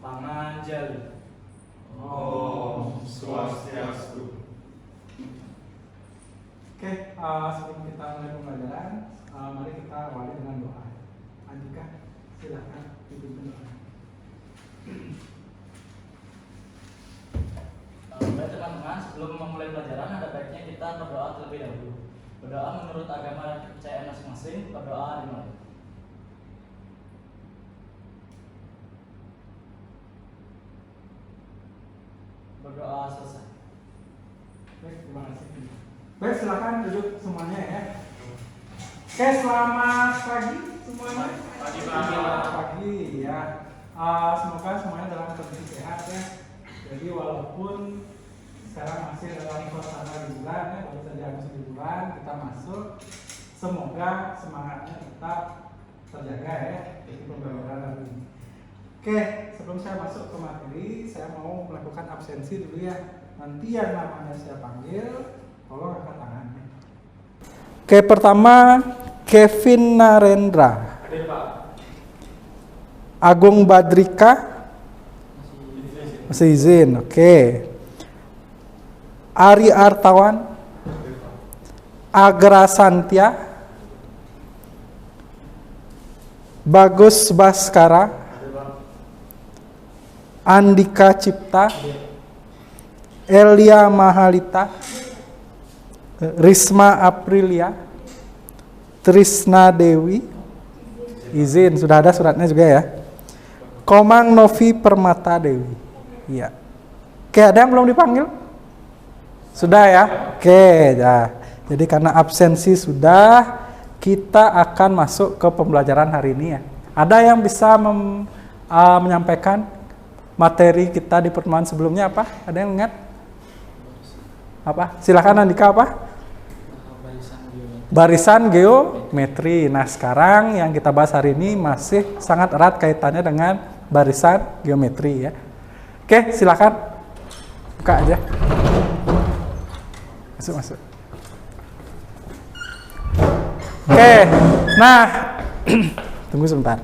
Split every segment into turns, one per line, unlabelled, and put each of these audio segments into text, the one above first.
Panganjali.
Om Swastiastu.
Oke, sebelum kita mulai pembelajaran, mari kita awali dengan doa. Andika, silakan dipimpin doa.
Baik teman-teman, sebelum memulai pelajaran ada baiknya kita berdoa terlebih dahulu. Berdoa menurut agama dan kepercayaan masing-masing. Berdoa dimulai. Berdoa selesai.
Baik, terima kasih. Baik, silakan duduk semuanya ya. Oke, selamat pagi semuanya. Selamat pagi ya. Semoga semuanya dalam kondisi sehat ya. Jadi walaupun sekarang masih dalam suasana liburan ya, baru saja masuk liburan, kita masuk. Semoga semangatnya tetap terjaga ya di pembelajaran hari ini. Oke, sebelum saya masuk ke materi, saya mau melakukan absensi dulu ya. Nanti yang namanya saya panggil, tolong angkat tangannya. Oke, pertama Kevin Narendra.
Hadir Pak.
Agung Badrika. Masih izin, oke. Ari Artawan. Agra Santia. Bagus Baskara. Andika Cipta. Elia Mahalita. Risma Aprilia. Trisna Dewi. Izin, sudah ada suratnya juga ya. Komang Novi Permata Dewi. Iya. Oke, ada yang belum dipanggil? Sudah ya? Oke, ya. Jadi karena absensi sudah, kita akan masuk ke pembelajaran hari ini ya. Ada yang bisa menyampaikan materi kita di pertemuan sebelumnya apa? Ada yang ingat? Apa? Silakan Andika apa? Barisan geometri. Nah, sekarang yang kita bahas hari ini masih sangat erat kaitannya dengan barisan geometri ya. Oke, silakan buka aja. Masuk. Oke, nah tunggu sebentar.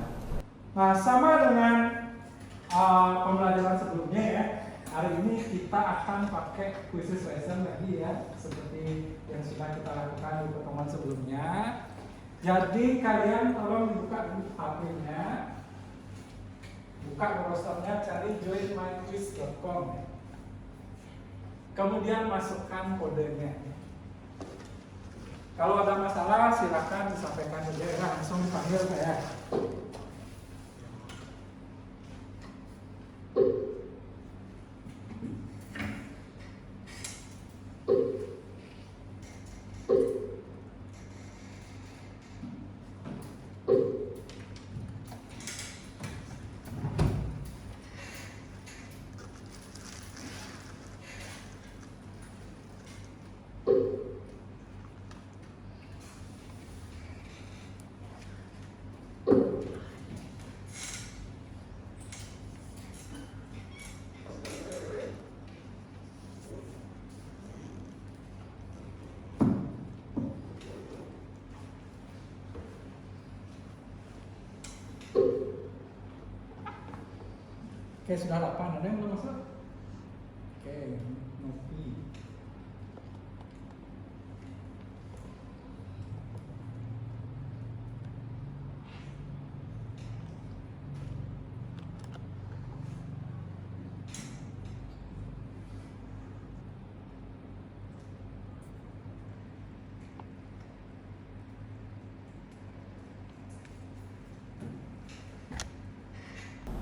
Nah, sama dengan pembelajaran sebelumnya ya. Hari ini kita akan pakai quizzes lesson lagi ya, seperti yang sudah kita lakukan di pertemuan sebelumnya. Jadi kalian tolong dibuka dulu HP-nya, buka browsernya, cari joinmyquiz.com. Kemudian masukkan kodenya. Kalau ada masalah silakan disampaikan saja ya, langsung dipanggil saya. Oke, sudah 8. Ada yang belum masuk? Oke, Novi.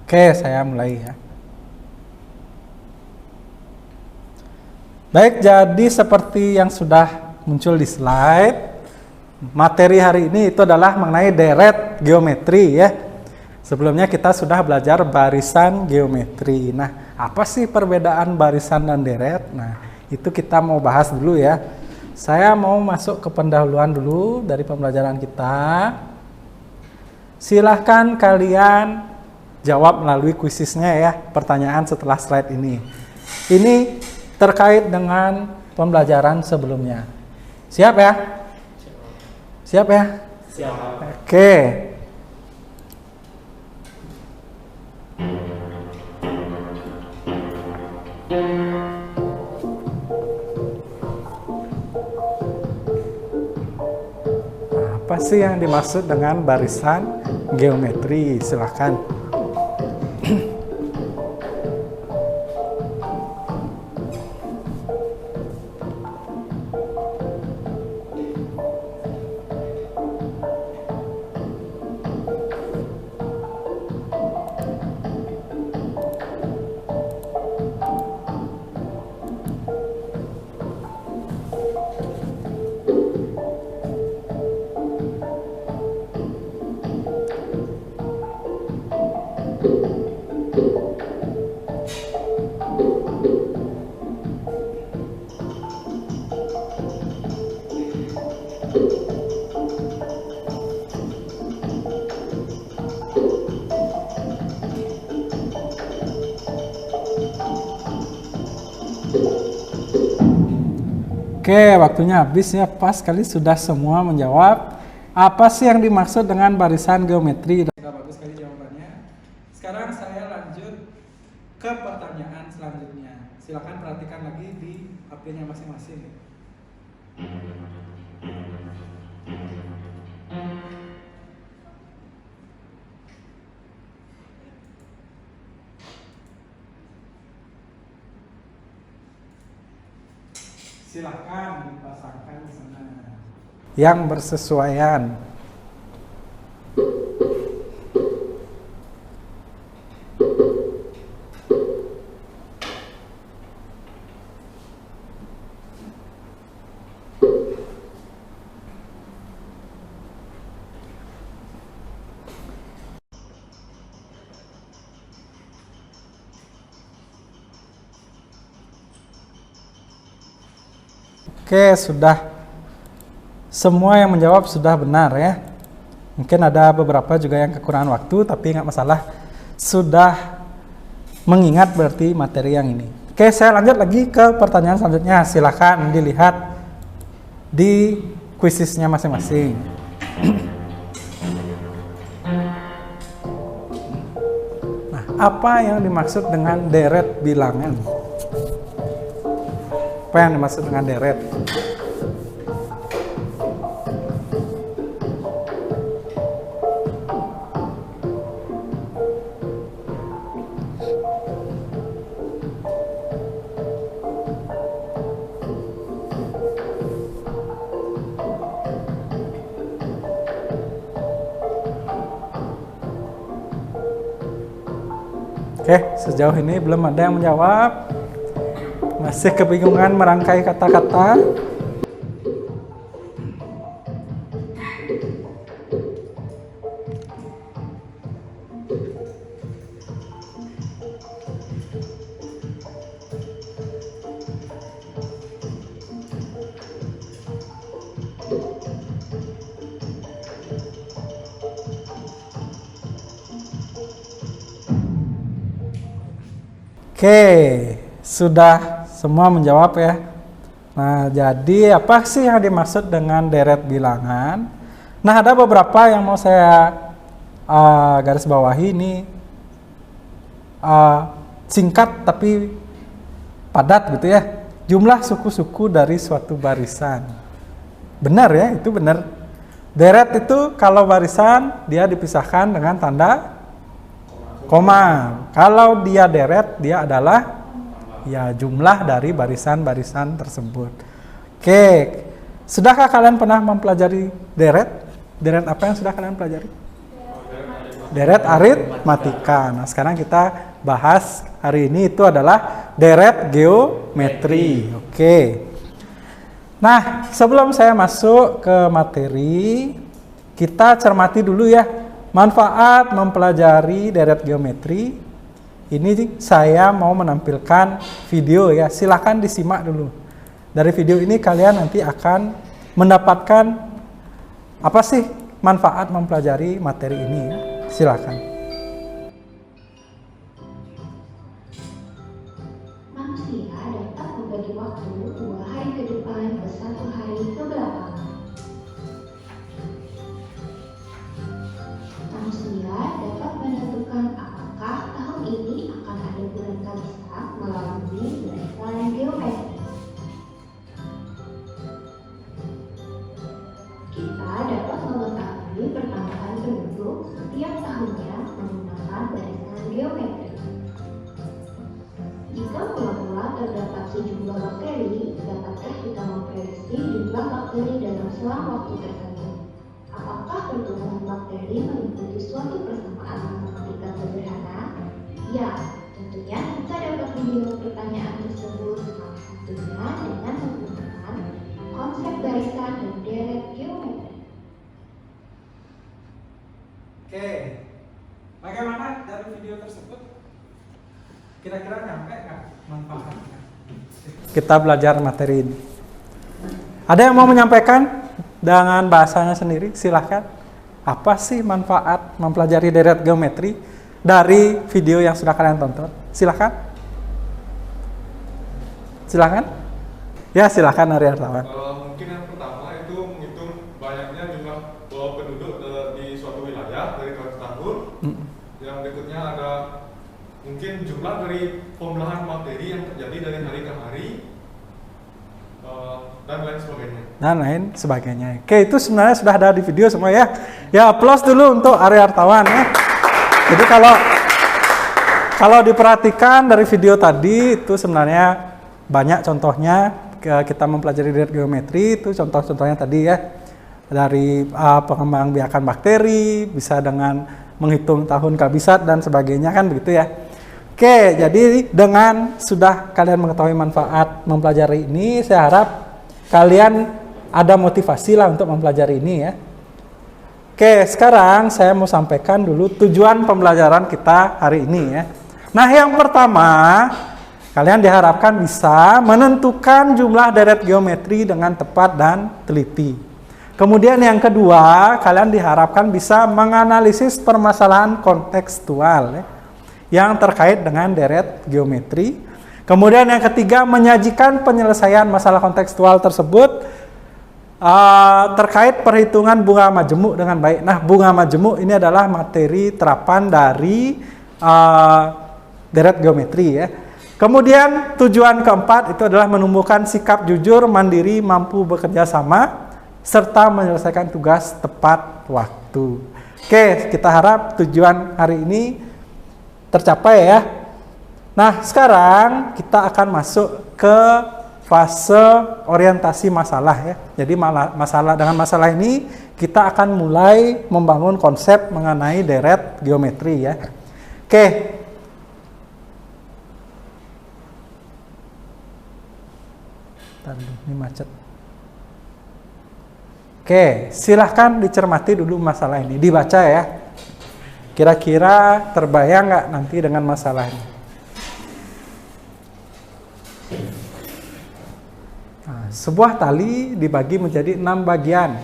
Oke, saya mulai ya. Baik, jadi seperti yang sudah muncul di slide, materi hari ini itu adalah mengenai deret geometri ya. Sebelumnya kita sudah belajar barisan geometri. Nah, apa sih perbedaan barisan dan deret? Nah, itu kita mau bahas dulu ya. Saya mau masuk ke pendahuluan dulu dari pembelajaran kita. Silahkan kalian jawab melalui kuisisnya ya, pertanyaan setelah slide ini. Ini terkait dengan pembelajaran sebelumnya. Siap ya? Siap ya?
Siap.
Oke. Apa sih yang dimaksud dengan barisan geometri? Silahkan. Oke, waktunya habis ya. Pas kali sudah semua menjawab. Apa sih yang dimaksud dengan barisan geometri? Sudah bagus sekali jawabannya. Sekarang saya lanjut ke pertanyaan selanjutnya. Silakan perhatikan lagi di HP-nya masing-masing. Silakan dipasangkan di sana. Yang bersesuaian. Oke, sudah semua yang menjawab sudah benar ya. Mungkin ada beberapa juga yang kekurangan waktu, tapi nggak masalah. Sudah mengingat berarti materi yang ini. Oke, saya lanjut lagi ke pertanyaan selanjutnya. Silakan dilihat di kuisisnya masing-masing. Nah, apa yang dimaksud dengan deret bilangan? Apa yang dimaksud dengan deret? Oke, sejauh ini belum ada yang menjawab. Masih kebingungan merangkai kata-kata. Oke, sudah semua menjawab ya. Nah, jadi apa sih yang dimaksud dengan deret bilangan? Nah, ada beberapa yang mau saya garis bawahi ini singkat tapi padat gitu ya. Jumlah suku-suku dari suatu barisan. Benar ya, itu benar. Deret itu kalau barisan dia dipisahkan dengan tanda koma. Kalau dia deret, dia adalah ya jumlah dari barisan-barisan tersebut. Oke, sudahkah kalian pernah mempelajari deret? Deret apa yang sudah kalian pelajari? Deret aritmatika. Nah, sekarang kita bahas hari ini itu adalah deret geometri. Oke. Nah, sebelum saya masuk ke materi, kita cermati dulu ya manfaat mempelajari deret geometri. Ini saya mau menampilkan video ya, silakan disimak dulu. Dari video ini kalian nanti akan mendapatkan apa sih manfaat mempelajari materi ini ya. Silakan.
Manusia dapat membagi waktu 2 hari ke depan ke 1 hari ke belakang. Manusia dapat menentukan apakah tahun ini akan ada bulan Kalista melalui estimasi jumlah bakteri, dapatkah kita memprediksi jumlah bakteri dalam selang waktu tertentu? Apakah pertumbuhan bakteri mengikuti suatu persamaan matematika sederhana? Ya, tentunya kita dapat menjawab pertanyaan tersebut salah satunya dengan menggunakan konsep barisan dan deret geometri.
Oke, bagaimana dari video tersebut? Kira-kira nyampe nggak manfaatnya? Kita belajar materi ini. Ada yang mau menyampaikan dengan bahasanya sendiri? Silahkan. Apa sih manfaat mempelajari deret geometri dari video yang sudah kalian tonton? Silahkan. Silahkan. Ya silahkan Aryatawan.
Mungkin yang pertama itu menghitung banyaknya jumlah penduduk di suatu wilayah dari tahun ke tahun. Yang berikutnya ada mungkin jumlah dari pembelahan materi yang terjadi dari hari ke hari dan lain sebagainya.
Dan lain sebagainya. Oke, itu sebenarnya sudah ada di video semua ya. Ya, plus dulu untuk Aryatawan ya. Jadi kalau diperhatikan dari video tadi itu sebenarnya banyak contohnya kita mempelajari deret geometri itu contoh-contohnya tadi ya. Dari pengembangbiakan bakteri, bisa dengan menghitung tahun kabisat dan sebagainya kan begitu ya. Oke, jadi dengan sudah kalian mengetahui manfaat mempelajari ini, saya harap kalian ada motivasi lah untuk mempelajari ini ya. Oke, sekarang saya mau sampaikan dulu tujuan pembelajaran kita hari ini ya. Nah, yang pertama, kalian diharapkan bisa menentukan jumlah deret geometri dengan tepat dan teliti. Kemudian yang kedua, kalian diharapkan bisa menganalisis permasalahan kontekstual ya, yang terkait dengan deret geometri. Kemudian yang ketiga, menyajikan penyelesaian masalah kontekstual tersebut terkait perhitungan bunga majemuk dengan baik. Nah, bunga majemuk ini adalah materi terapan dari deret geometri ya. Kemudian tujuan keempat itu adalah menumbuhkan sikap jujur, mandiri, mampu bekerja sama, serta menyelesaikan tugas tepat waktu. Oke, kita harap tujuan hari ini tercapai ya. Nah, sekarang kita akan masuk ke fase orientasi masalah ya. Jadi dengan masalah ini kita akan mulai membangun konsep mengenai deret geometri ya. Oke. Ini macet. Oke, silahkan dicermati dulu masalah ini, dibaca ya. Kira-kira terbayang nggak nanti dengan masalah ini? Nah, sebuah tali dibagi menjadi 6 bagian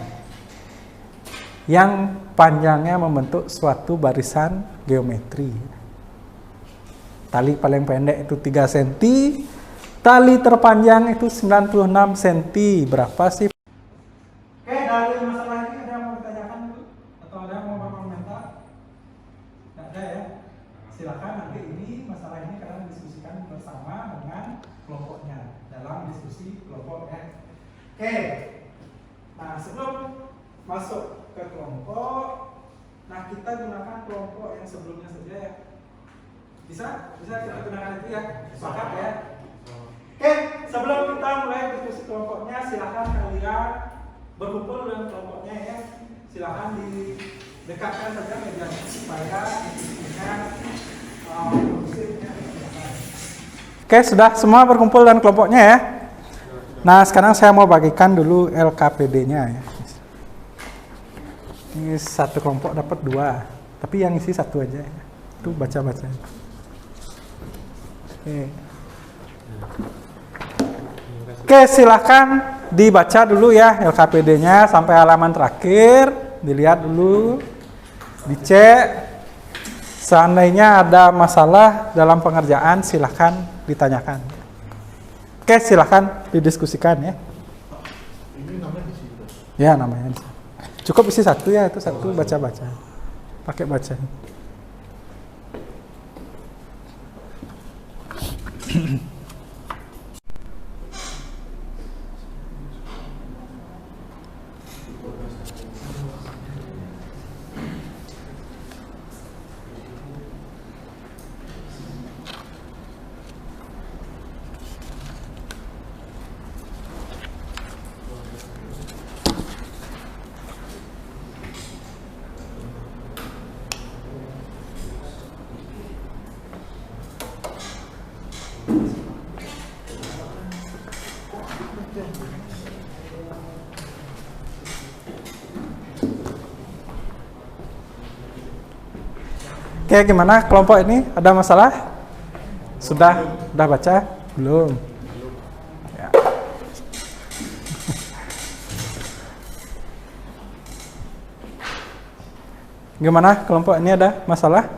yang panjangnya membentuk suatu barisan geometri. Tali paling pendek itu 3 cm, tali terpanjang itu 96 cm. Berapa sih? Oke, dari masalah ini ada yang mau ditanyakan dulu? Atau ada yang mau berkomentar? Tidak ada ya? Silakan nanti masalah ini kalian diskusikan bersama dengan kelompoknya dalam diskusi kelompok ya. Oke. Nah, sebelum masuk ke kelompok, nah kita gunakan kelompok yang sebelumnya saja ya. Bisa kita gunakan itu ya. Sepakat ya. Oke, sebelum kita mulai diskusi kelompoknya, silakan kalian berkumpul dengan kelompoknya ya. Silakan didekatkan saja medianya supaya diskusinya kondusifnya. Oke, sudah semua berkumpul dengan kelompoknya ya. Nah, sekarang saya mau bagikan dulu LKPD-nya ya. Ini satu kelompok dapat 2, tapi yang isi 1 aja ya. Itu baca-baca. Oke, silahkan dibaca dulu ya LKPD-nya sampai halaman terakhir, dilihat dulu, dicek. Seandainya ada masalah dalam pengerjaan, silahkan ditanyakan. Oke, silahkan didiskusikan ya.
Ini namanya di situ.
Ya, namanya. Cukup isi 1 ya, itu 1 baca-baca. Pakai baca. Oke, gimana kelompok ini? Ada masalah? Sudah baca? Belum. Ya. Gimana kelompok ini, ada masalah?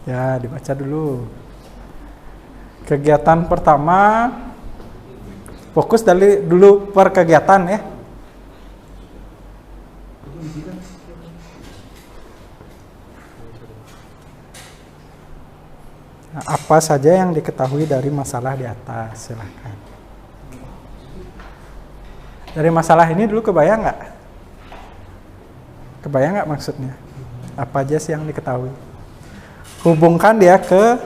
Ya, dibaca dulu. Kegiatan pertama, fokus dulu per kegiatan ya. Nah, apa saja yang diketahui dari masalah di atas? Silahkan. Dari masalah ini dulu kebayang nggak? Kebayang nggak maksudnya? Apa aja sih yang diketahui? Hubungkan dia ke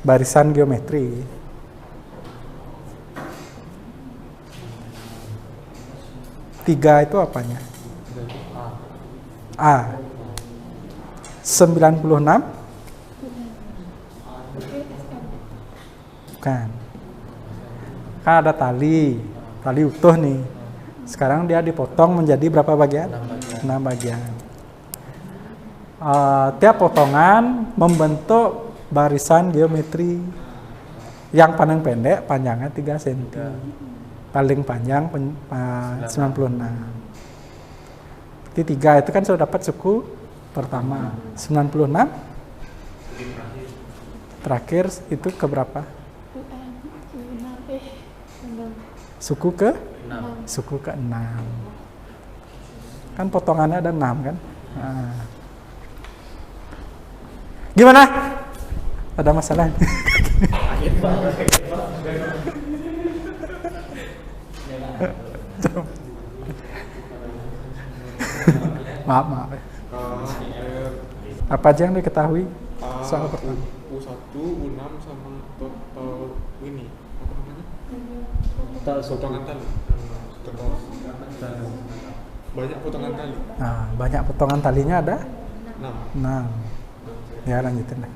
barisan geometri. Tiga itu apanya? A. 96? Bukan. Kan ada tali utuh nih. Sekarang dia dipotong menjadi berapa bagian? 6 bagian. Tiap potongan membentuk barisan geometri. Yang paling pendek panjangnya 3 cm. Paling panjang 96. Berarti 3 itu kan sudah dapat suku pertama. 96 terakhir itu ke berapa? Suku ke? 6. Suku ke 6. Kan potongannya ada 6 kan? Nah. Gimana? Ada masalah? Maaf. Apa aja yang diketahui soal pertama?
U1, U6 sama ini apa namanya? Potongan tali. Banyak potongan tali.
Nah, banyak potongan talinya ada?
6.
6. Ya, lanjutin deh.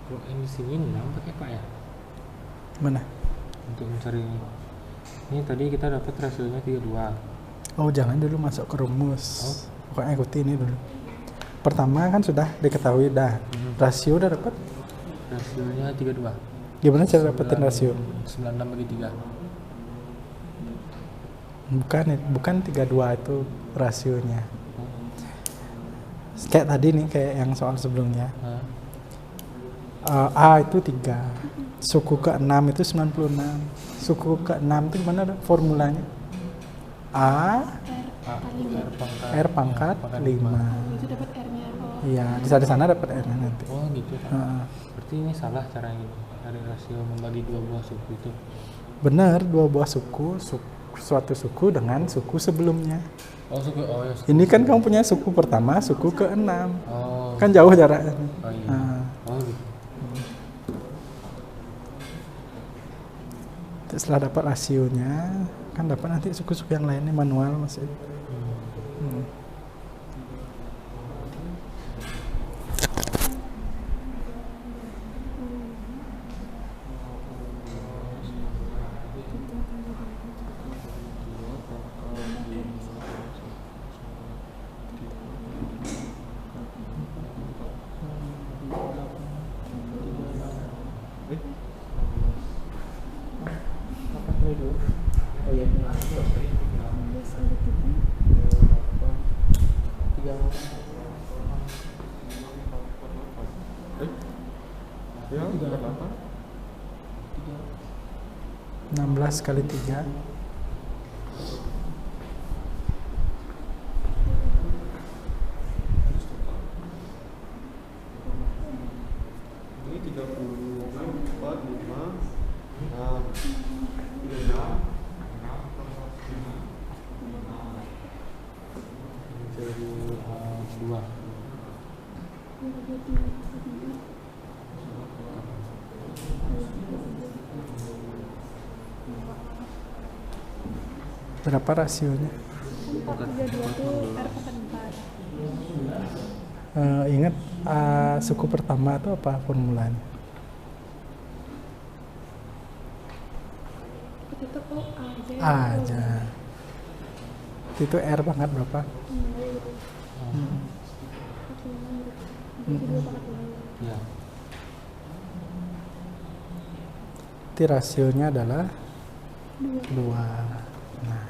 Kalau yang di sini 6 pakai apa ya?
Mana?
Untuk mencari ini. Ini tadi kita dapat rasionya 32.
Oh, jangan dulu masuk ke rumus. Pokoknya ikuti ini dulu. Pertama kan sudah diketahui dah. Rasio udah dapat?
Rasionya 32.
Gimana cara dapetin rasio?
96 bagi 3.
Bukan 32 itu rasionya. Kayak tadi nih, kayak yang soal sebelumnya. A itu 3. Suku ke-6 itu 96. Suku ke-6 itu gimana formulanya? R pangkat 5.
Itu dapat R-nya.
Iya, di sana dapat R-nya nanti.
Oh gitu. Berarti ini salah cara ini. Dari rasio membagi 2 buah suku itu.
Benar, 2 buah suku, suatu suku dengan suku sebelumnya.
Oh suku, ya suku.
Ini kan kamu punya suku pertama, suku ke-6.
Oh.
Kan jauh jaraknya.
Oh iya. Oh gitu.
Setelah dapat rasionya, Kan dapat nanti suku-suku yang lainnya manual masih.
Ya,
16 kali 3.
ini 34, 5, 6, 6,
Jadi 2.
Berapa rasionya?
432 tuh R pangkat 4.
Ingat suku pertama itu apa formulanya?
Itu tuh O aja.
A aja. Itu R pangkat berapa?
Ya.
Berarti rasionya adalah 2. Nah,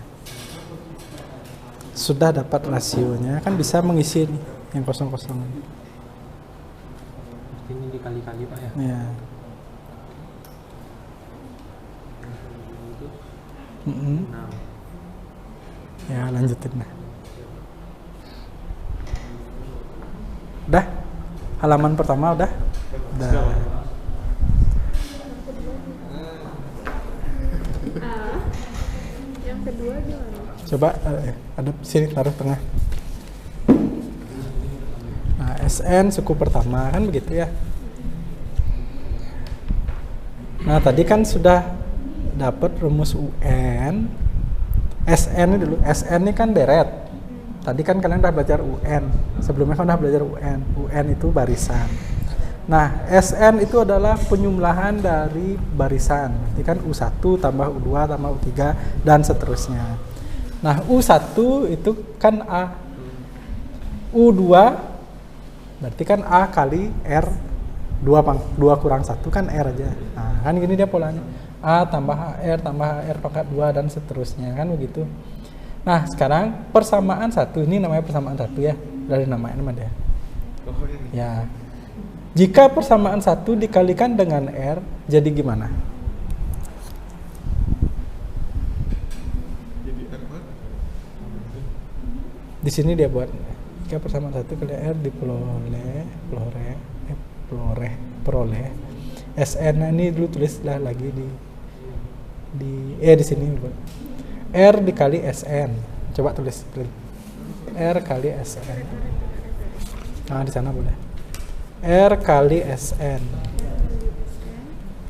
sudah dapat rasionya, kan bisa mengisi nih yang kosong-kosong ini.
Berarti ini dikali-kali Pak ya.
Ya. Mm-mm.
6.
Ya, lanjutin dah. Udah? Halaman pertama udah? Udah.
Yang kedua gimana?
Coba ada sini taruh tengah. Nah, SN suku pertama kan begitu ya. Nah, tadi kan sudah dapat rumus UN. SN ini dulu. SN ini kan deret. Tadi kan kalian udah belajar UN. Sebelumnya kan udah belajar UN. UN itu barisan. Nah, SN itu adalah penyumlahan dari barisan. Jadi kan U1 tambah U2 tambah U3 dan seterusnya. Nah, U1 itu kan A. U2 berarti kan A kali R 2 kurang 1 kan R aja. Nah, kan gini dia polanya. A tambah HR pangkat 2 dan seterusnya kan begitu. Nah, sekarang persamaan 1 ini namanya persamaan 1 ya. Dari namanya nama dia. Ya. Jika persamaan 1 dikalikan dengan R, jadi gimana?
jadi R4.
Di sini dia buat jika persamaan 1 kali R peroleh. SN ini dulu tulislah lagi di sini buat. R dikali SN. Coba tulis R kali SN. Nah, di sana boleh. R kali SN.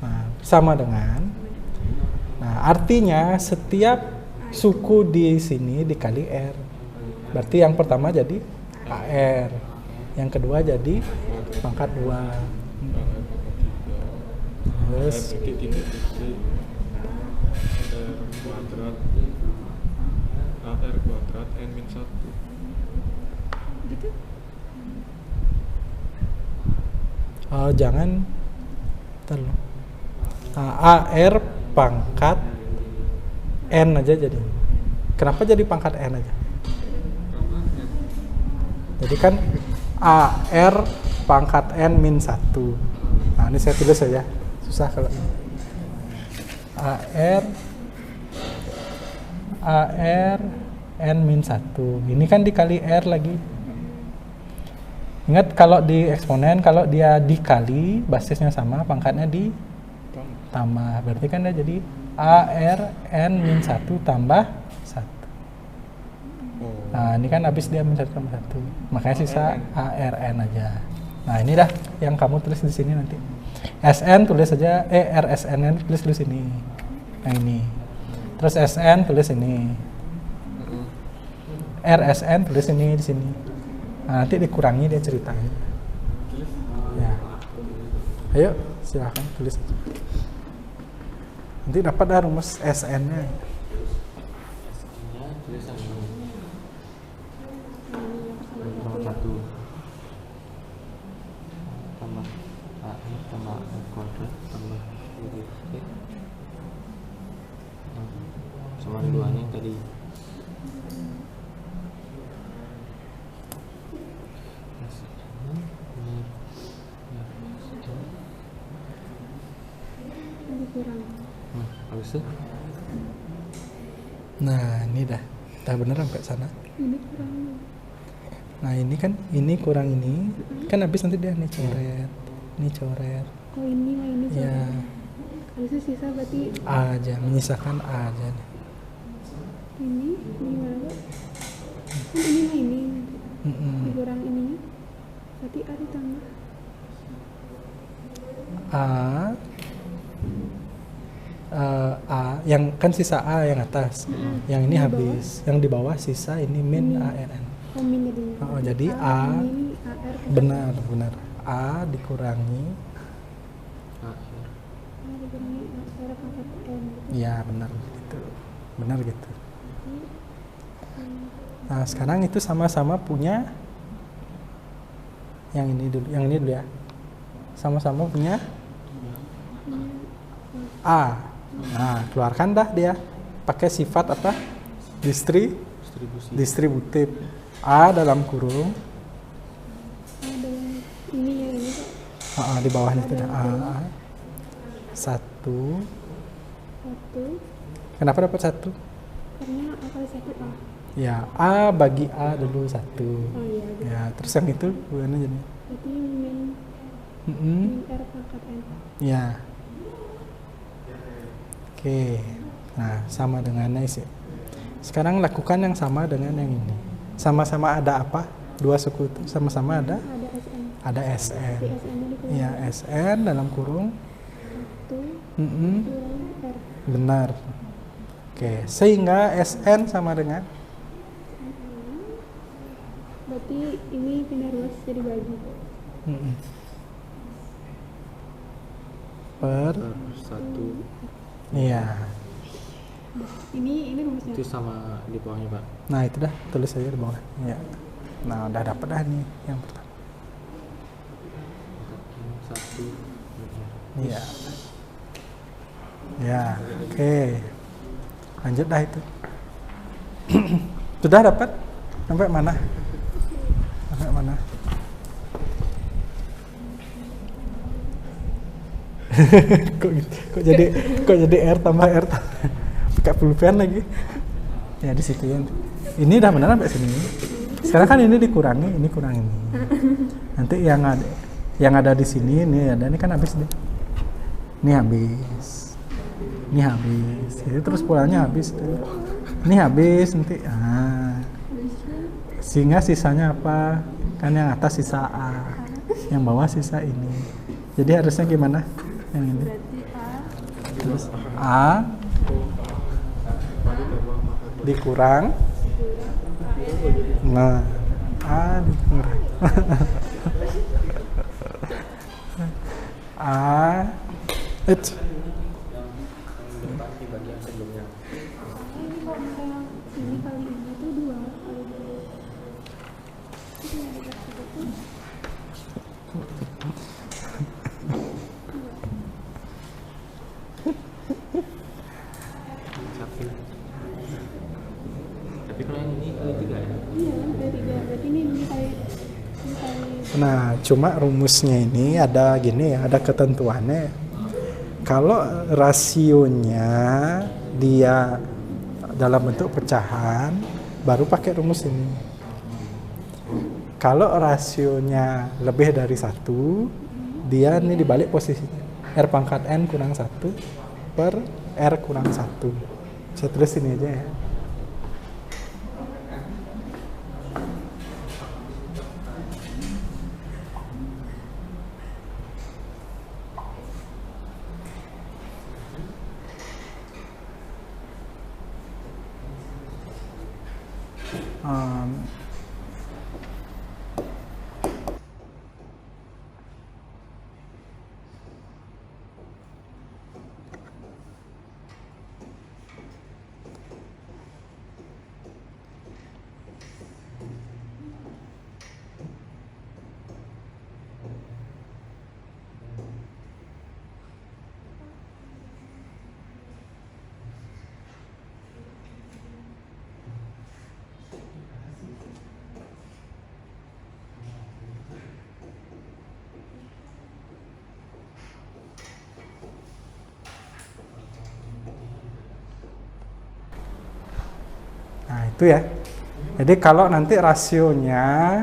Nah, sama dengan. Nah, artinya setiap suku di sini dikali R. Berarti yang pertama jadi AR. Yang kedua jadi pangkat 2. Terus
R kuadrat N min 1.
Gitu?
Jangan terlalu. AR pangkat N aja jadi. Kenapa jadi pangkat N aja? Jadi kan AR pangkat N min 1. Nah, ini saya tulis aja. Susah kalau ini. AR N min 1. Ini kan dikali R lagi. Ingat kalau di eksponen, kalau dia dikali, basisnya sama, pangkatnya ditambah. Berarti kan dia jadi AR N min 1 tambah 1. Nah, ini kan habis dia min 1 tambah 1. Makanya sisa ARN aja. Nah, ini dah yang kamu tulis di sini nanti. SN tulis saja, RSN tulis di sini. Nah, ini. Terus SN tulis ini. RSN tulis ini di sini. Nah, nanti dikurangi dia ceritanya. Ya. Ayo, silahkan tulis. Nanti dapat dah rumus SN-nya.
S-nya tulisan ini. Nomor 1 tambah A tambah A kuadrat tambah B sama 2-nya yang tadi.
Dikurang.
Habis itu
Nah, ini dah bener sampai sana.
Ini kurang.
Nah, ini kan ini kurang ini. Kan habis nanti dia nih coret. Ini coret.
Oh ini mah ini.
Ya,
Habis itu sisa berarti
A aja, menyisakan A aja nih.
ini gimana Pak? Kan ini mah ini.
Mm-mm.
Dikurang ininya. Berarti A ditambah.
A yang kan sisa A yang atas, yang ini
Di
habis, yang di bawah sisa ini min ANN.
Oh min jadinya.
Oh, jadi A
Ini AR.
benar A dikurangi,
akhir.
Dikurangi AR pangkat N.
ya benar gitu. Nah sekarang itu sama-sama punya yang ini dulu ya, sama-sama punya A. Nah keluarkan dah dia pakai sifat apa? Distributif. A dalam kurung.
Ada ini ya ini Pak.
Di bawahnya itu ada A. 1.
Satu.
Kenapa dapat 1?
Karena A kali 1 A.
Ya A bagi A dulu 1.
Oh iya.
Ya terus yang itu gimana jadi?
Berarti min
Mm-mm.
R pangkat N.
Ya. Oke. Nah sama dengan nice ya. Sekarang lakukan yang sama dengan yang ini. Sama-sama ada apa? Dua suku itu sama-sama ada
Ada SN.
ada SN.
Si SN-nya dikurang.
Ya SN dalam kurung.
1
Mm-mm.
kurang R.
Benar. Oke, sehingga SN sama dengan
Berarti ini pindah ruas jadi bagi.
mm-mm. Per
Satu
iya.
Ini rumusnya.
itu sama di bawahnya Pak.
Nah, itu dah tulis aja di bawah. Ya. Nah, udah dapat dah nih yang pertama.
Satu.
Iya. Ya, oke. Lanjut dah itu. Sudah dapat? Sampai mana? Sampai mana? kok jadi R tambah R pakai pulpen lagi. Ya di situ ya. Ini udah benar sampai sini. Sekarang kan ini dikurangi, ini kurang ini. Nanti yang ada di sini ini ada, ini kan habis deh. Ini habis. Ini habis. Itu terus pulangnya habis tuh. Ini habis nanti. Sehingga sisanya apa? Kan yang atas sisa A. Yang bawah sisa ini. Jadi harusnya gimana? Yang ini.
Berarti A
Terus A dikurang. Nah, A dikurang. A itu
Depan dibagi yang sebelumnya.
ini kok misalnya ini kali ini tuh 2 kali 2. Itu yang dikasih itu.
Satu. Tapi kalau yang ini kali 3 ya.
Iya, kali 3. Berarti ini kali
Nah, cuma rumusnya ini ada gini ya, ada ketentuannya. Kalau rasionya dia dalam bentuk pecahan, baru pakai rumus ini. Kalau rasionya lebih dari 1, dia ini dibalik posisinya. R pangkat N kurang 1 per R kurang 1. Saya tulis ini aja ya. Nah itu ya. Jadi kalau nanti rasionya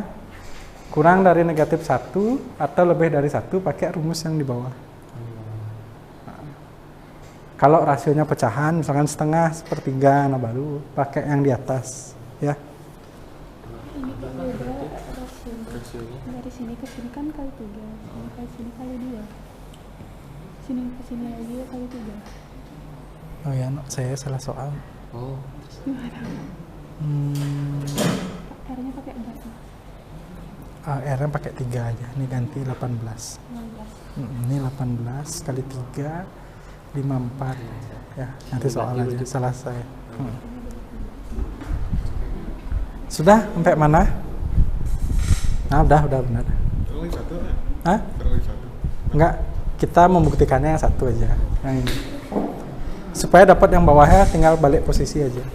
kurang dari negatif 1 atau lebih dari 1, pakai rumus yang di bawah. Nah, kalau rasionya pecahan, misalkan setengah, sepertiga, nah baru pakai yang di atas, ya.
Ini kan beda rasionya. Dari sini ke sini kan kali 3, ini ke sini kali 2. Sini ke sini lagi kali 3.
Oh ya, saya salah soal.
Oh,
R-nya pakai berapa?
R-nya pakai 3 aja. Ini ganti 18.
16.
Ini 18 kali 3, 54. Ya, nanti soal aja, selesai. Sudah sampai mana? Nah, udah benar.
Terlalu satu ya?
Hah?
Terlalu satu.
Enggak, kita membuktikannya yang satu aja. Yang ini. Supaya dapat yang bawahnya, tinggal balik posisi aja.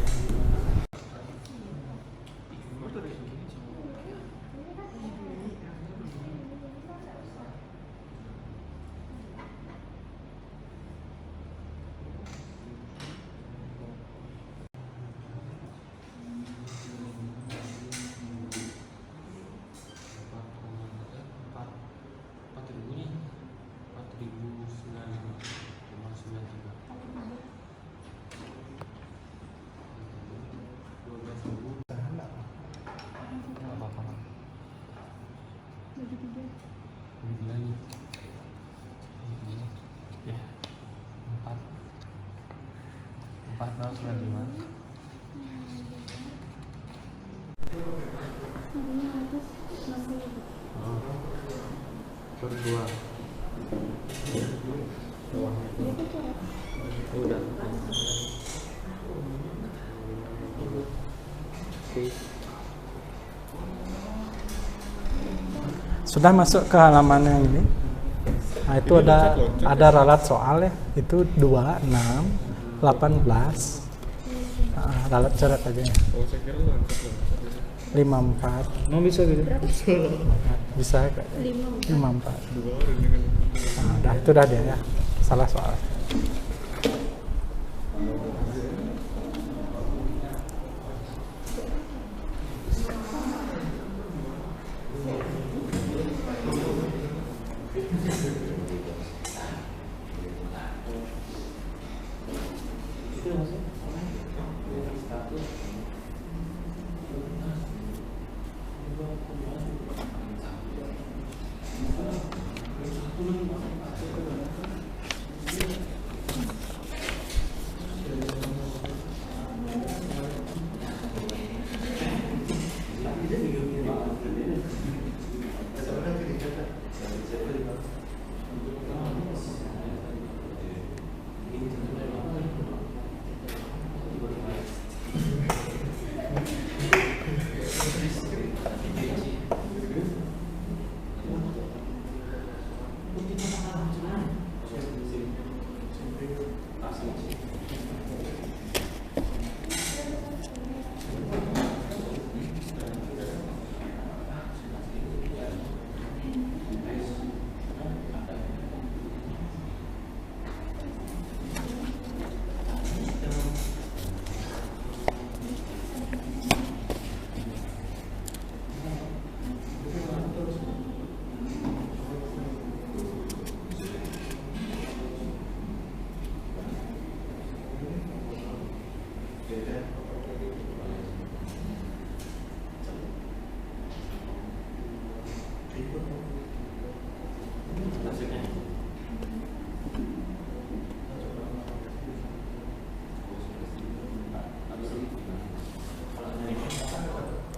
berdua. Udah. Oke.
Sudah masuk ke halaman yang ini. Nah, itu ada ralat soal ya. Itu 2, 6, 18. Ralat coret aja ya.
Oh, saya kira loncat.
54.
Mau bisa gitu?
Bisa kayak 54.
Dua orang dengan
Nah, udah itu dah dia ya. Salah soal.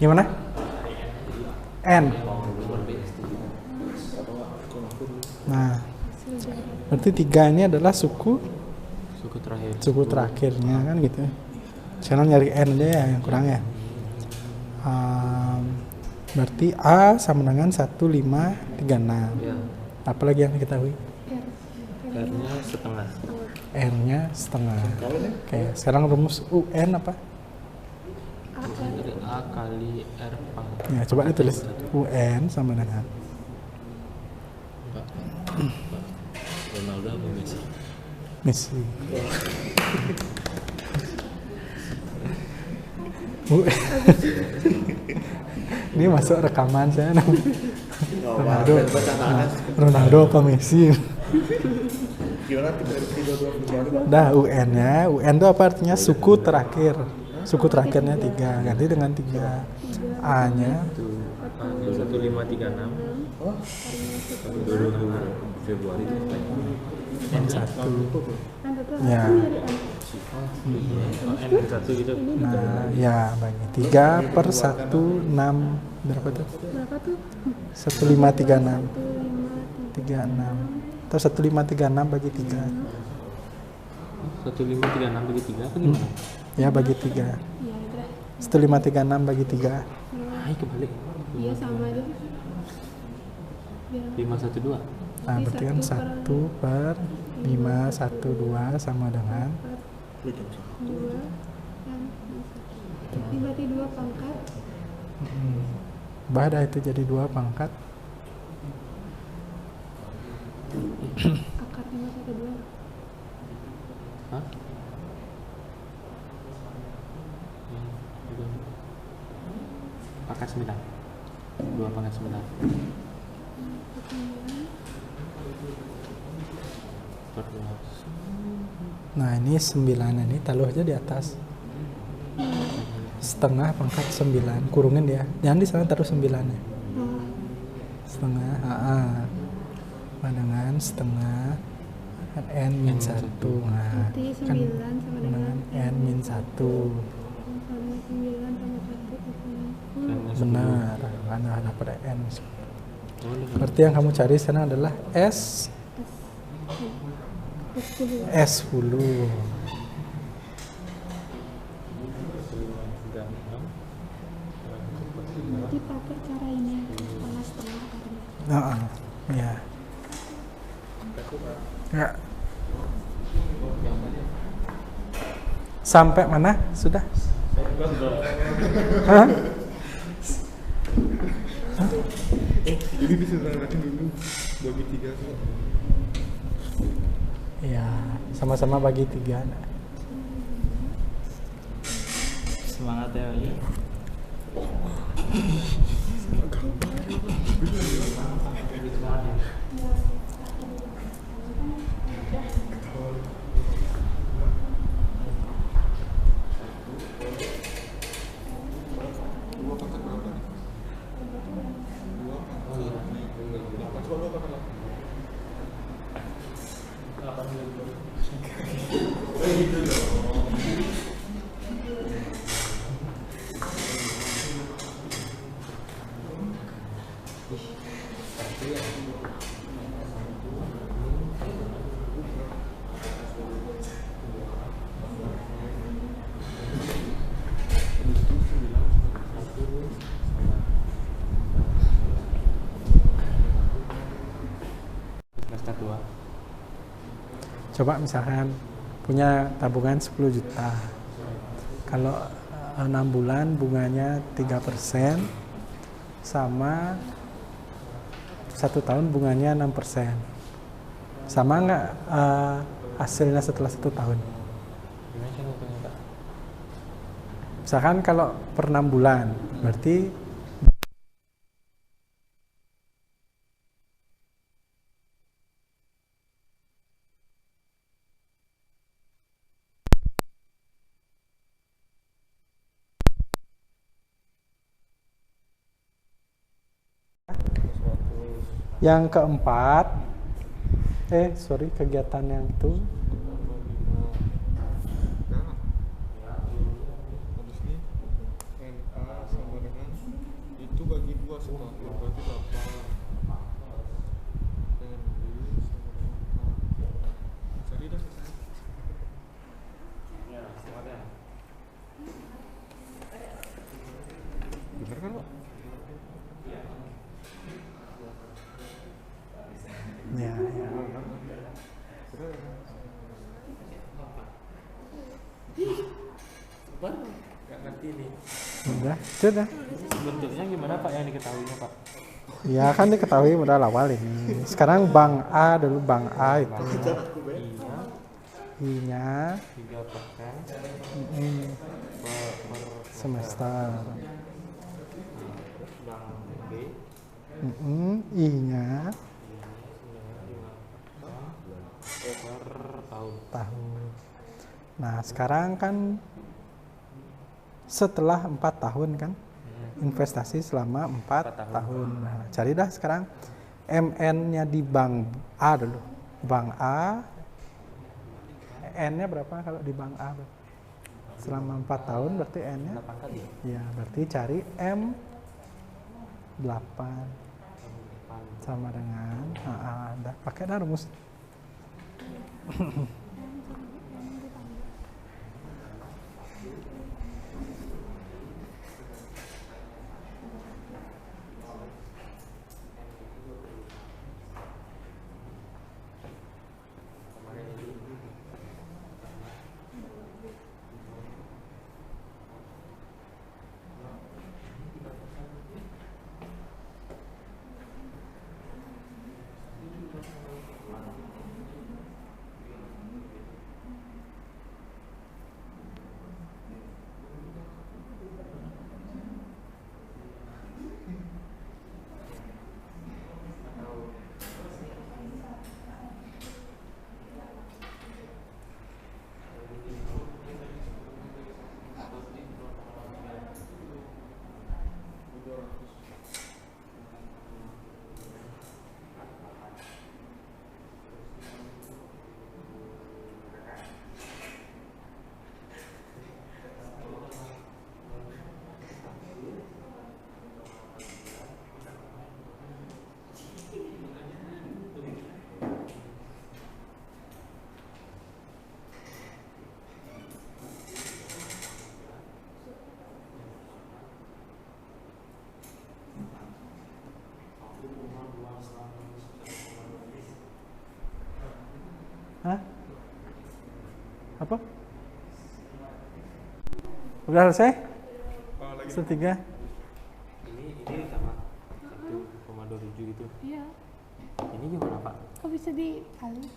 Gimana? N. Nah, berarti 3 ini adalah suku terakhirnya kan gitu. Sekarang nyari N aja ya yang kurang ya. Berarti A sama dengan 1536.
Ya.
Apa lagi yang diketahui?
R-nya setengah.
N-nya setengah. Oke, sekarang rumus UN apa?
Dari A kali R pangkat.
Ya, coba ditulis. UN sama dengan
Ronaldo apa Messi?
Messi. Ini masuk rekaman saya. Ronaldo apa Messi? Dah UN-nya. UN itu apa artinya? Suku terakhir. Suku terakhirnya 3. Ganti dengan 3. A-nya
1536. 20 Februari
N1. Ya.
N1 gitu.
Nah, ya bagi 3/16 berapa tuh? 1536. 36. Atau 1536 bagi 3.
1536 bagi 3 apa gimana?
Ya bagi 3. 1536 bagi 3.
Hai kebalik.
Iya sama aja.
512.
Nah, berarti kan 1/512 sama dengan
2 berarti 2 pangkat
Dah itu jadi 2 pangkat
akar 512.
Hah? Pangkat 9. 2 pangkat 9.
Nah ini 9 ini taruh aja di atas. Setengah pangkat 9 kurungin dia. Jangan di sana taruh 9-nya. Setengah dengan setengah N min 1. Nah,
Berarti 9
kan
sama dengan
N min 1.
9 sama 1
Benar, karena dapat N. Berarti yang kamu cari sekarang adalah S10.
Jadi pakai cara ini setengah karena
Ya. Ya. Sampai mana? Sudah? Hah?
Jadi disederhanakan dulu bagi 3 kok.
Ya, sama-sama bagi 3.
Semangat ya Oli.
Semester 2.
Coba misalkan punya tabungan 10 juta. Kalau 6 bulan bunganya 3% sama 1 tahun bunganya 6%. Sama nggak hasilnya setelah 1 tahun?
Gimana cara ngitungnya, Pak?
Misalkan kalau per 6 bulan berarti yang keempat, kegiatan yang itu
Habis ini NA sama dengan setahun berarti 8. Jadi dah.
Ya, silakan.
Bener kan Pak?
Ya, ya.
Nggak ngerti nih.
Sudah.
Bentuknya gimana Pak yang diketahuinya Pak?
Ya kan diketahui modal awal ini. Sekarang bank A dulu, bank A itu. I-nya
3%
mm,
per
semester.
Bank B
I-nya
per tahun.
tahun. Nah sekarang kan setelah 4 tahun kan investasi selama 4 tahun. Nah, cari dah sekarang MN-nya di bank A dulu. Bank A N-nya berapa kalau di bank A? Selama 4 tahun berarti N-nya
8 tadi.
ya berarti cari M 8 sama dengan pakai dah rumus. Hah? Apa? Udah selesai?
Lagi
Setiga?
Ini sama 1,27 gitu.
Iya.
Ini gimana Pak?
Kok bisa dikali?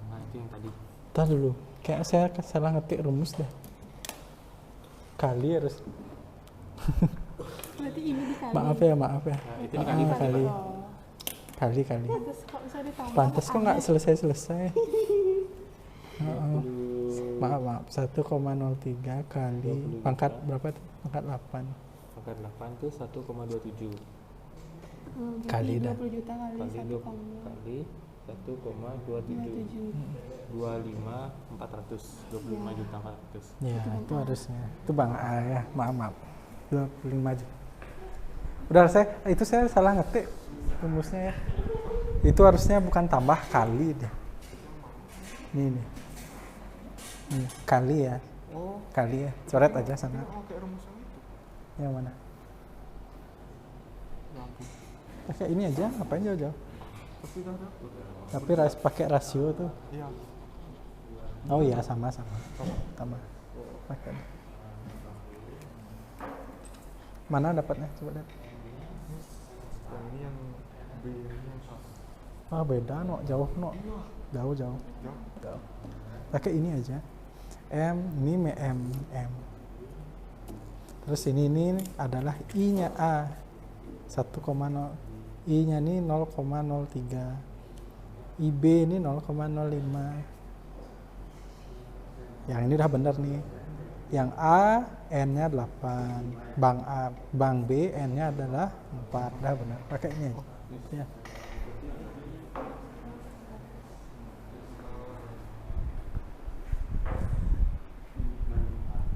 Nah itu yang tadi.
Ntar dulu, kayak saya salah ngetik rumus dah. Kali harus.
Berarti ini dikali.
Maaf ya.
Nah, itu dikali Pak.
kali.
Oh.
Kali.
Pantes kok bisa ditambah.
Pantes kok nggak
aneh.
selesai. Maaf. 1,03 kali pangkat berapa tuh? Pangkat 8.
Pangkat 8 tuh 1,27
Berarti
Kali dah.
20 juta kali
kali
1,2.
kali 1,27 25 juta 400.
Ya, itu harusnya. Itu Bang A ya. Maaf. 25 juta. Udah selesai. Itu saya salah ngetik rumusnya ya. Itu harusnya bukan tambah kali deh. Nih. Kali ya.
Oh,
Kali ya. Coret aja sana.
pakai rumusnya itu.
Yang mana?
Lampu.
Pakai ini aja, ngapain jauh-jauh?
Tapi dah dapet.
Tapi pakai rasio tuh.
Iya.
Oh iya, sama. Tambah. Pakai. Mana dapatnya? Coba lihat.
Yang ini yang B ini yang satu.
Ah, beda jauh. Jauh. Pakai ini aja. M, ini M. Terus ini adalah I-nya A. 1,0. I-nya ini 0,03. IB ini 0,05. Yang ini udah bener nih. Yang A, N-nya 8. Bank B, N-nya adalah 4. Udah bener. Pakai ini aja. Ya.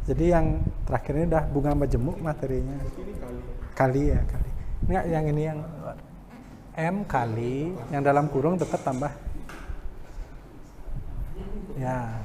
Jadi yang terakhir ini udah bunga majemuk materinya.
Ini kali.
Kali. Enggak, yang ini yang M kali yang dalam kurung tetap tambah. Ya.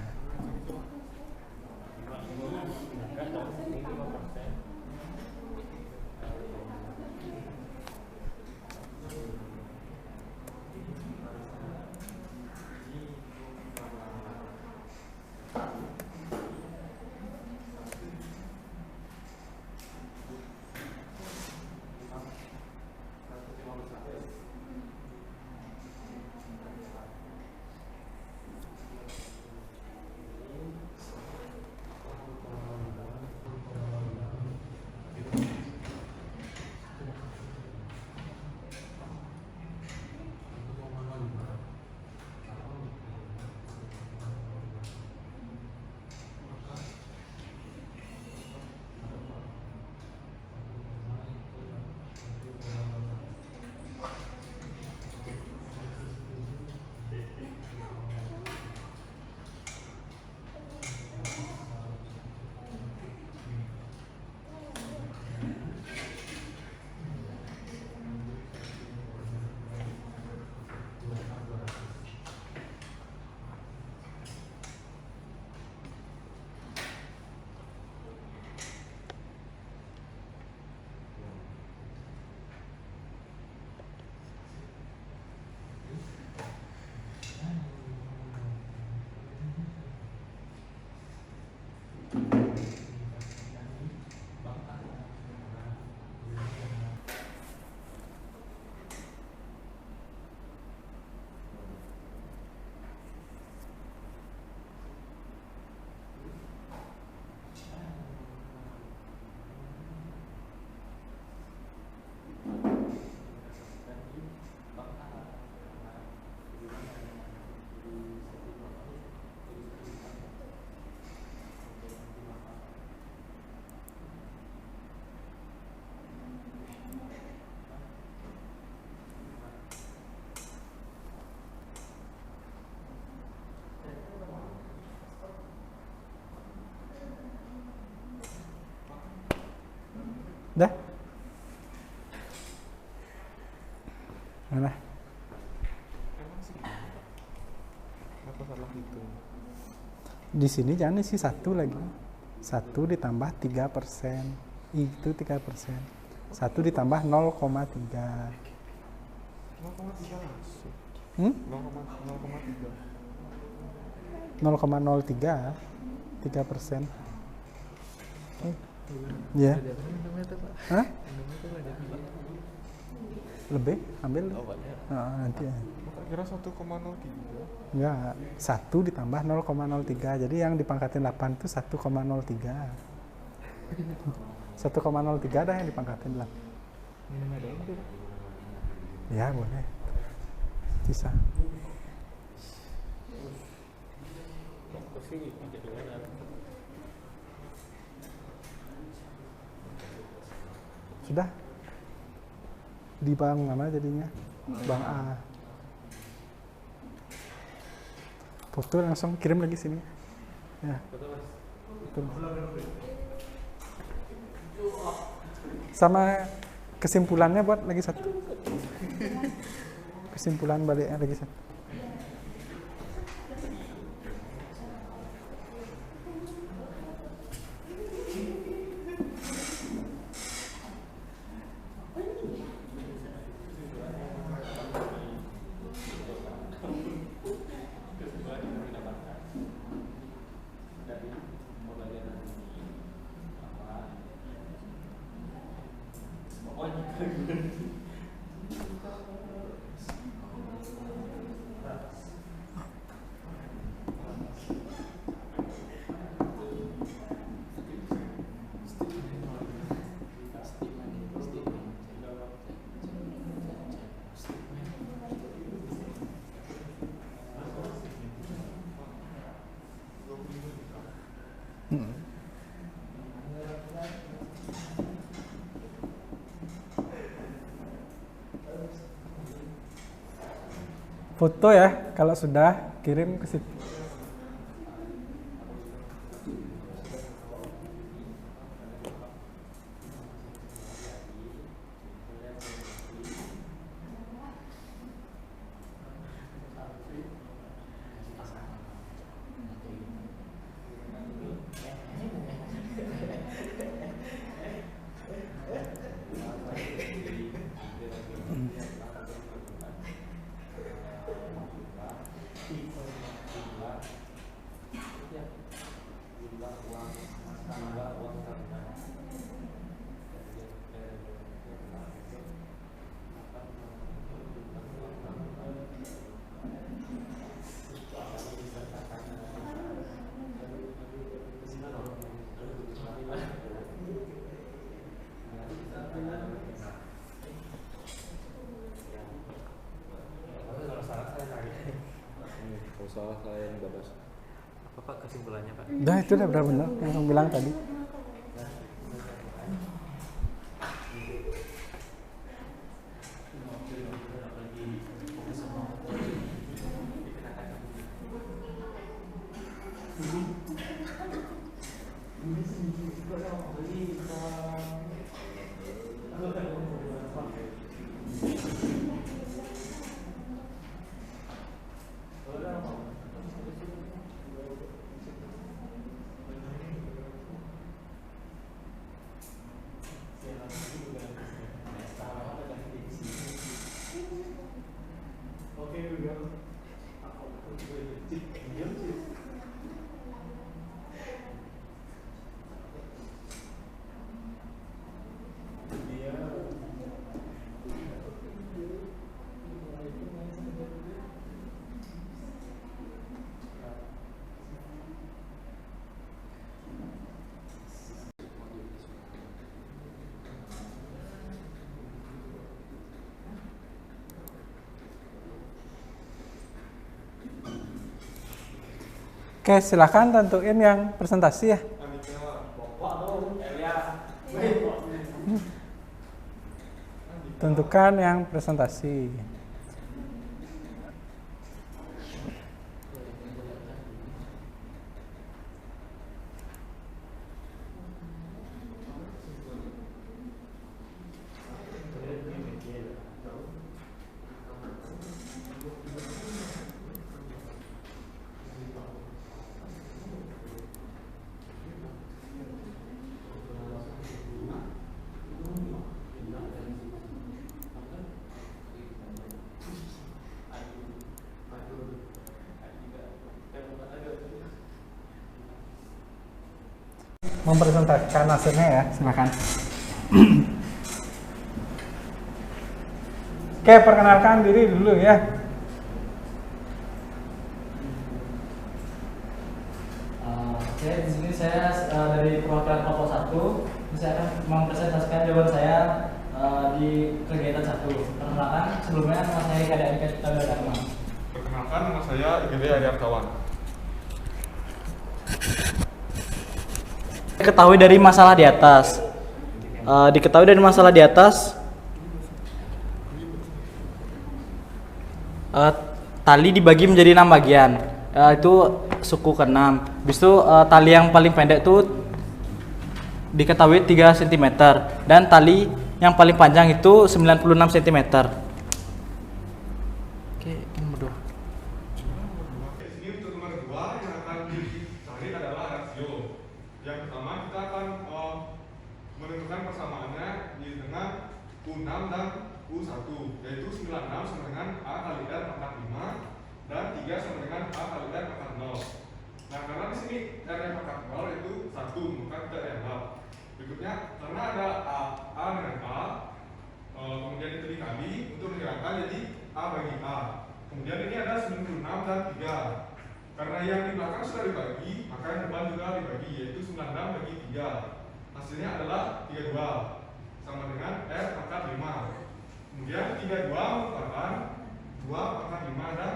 Dah? Mana?
Apa salah itu?
Di sini jangan isi 1 lagi. 1 ditambah 3%. Itu 3%. 1 ditambah 0,3.
0,3
Hmm? 0,03 3%. Ya. Hah? Lebih ambil. Nanti ya.
Kira 1,03.
Enggak, 1 ditambah 0,03. Jadi yang dipangkatin 8 itu 1,03. 1,03 dah yang dipangkatin 8. Ya, boleh. Bisa. Sudah? Di bank mana jadinya? Bank A. Foto langsung kirim lagi sini. Ya. Betul. Sama kesimpulannya buat lagi 1. Kesimpulan baliknya lagi 1. Foto ya, kalau sudah kirim ke situ.
masalah saya yang bahas. Apa Pak kesimpulannya Pak?
Udah itu udah benar yang kamu bilang tadi. Oke, silakan tentuin yang presentasi ya. Tentukan yang presentasi. Mempresentasikan hasilnya ya, silakan. Oke, perkenalkan diri dulu ya.
Oke, di sini saya dari perwakilan kelompok 1. Saya akan mempresentasikan jawaban saya di kegiatan 1. Perkenalkan, sebelumnya nama saya IGD Adika Cipta Dharma.
Perkenalkan, nama saya IGD Adi Artawan.
Diketahui dari masalah di atas. Tali dibagi menjadi 6 bagian. Itu suku ke-6. Habis itu tali yang paling pendek itu diketahui 3 cm dan tali yang paling panjang itu 96 cm. Oke, nomor 2.
Di sini untuk nomor 2 yang akan dicari adalah rasio. Yang pertama kita akan menentukan persamaannya dengan U6 dan U1, yaitu 96 sama dengan A kali R pangkat 5 dan 3 sama dengan A kali R pangkat 0. Nah, karena di sini R yang pangkat 0 itu 1, maka kita anggap. Berikutnya, karena ada A dengan A, kemudian itu dikali untuk menghilangkan jadi A bagi A. Kemudian ini ada 96 dan 3. Karena yang di belakang sudah dibagi, maka yang depan juga dibagi, yaitu 96 bagi 3. Hasilnya adalah 32 sama dengan R pangkat 5. Kemudian 32 merupakan 2 pangkat 5 dan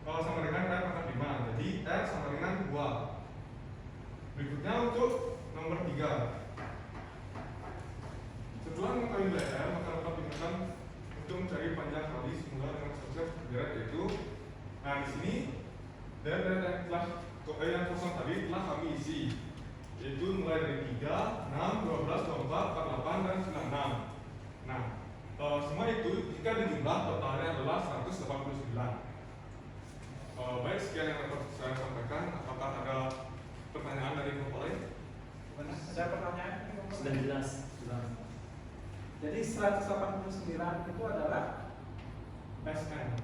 sama dengan R pangkat 5. Jadi R sama dengan 2. Berikutnya untuk nomor 3. Setelah mengetahui nilai R, maka dapat digunakan untuk mencari panjang tali semula dengan konsep berderet, yaitu nah di sini deret yang kosong tadi telah kami isi, yaitu mulai dari 3, 6, 12, 24, 48, dan 96. Nah, semua itu jika dijumlah totalnya adalah 189. Baik, sekian yang dapat saya sampaikan. Apakah ada pertanyaan dari kelompok lain?
Ada pertanyaan?
Sudah jelas.
Jadi 189 itu adalah
SN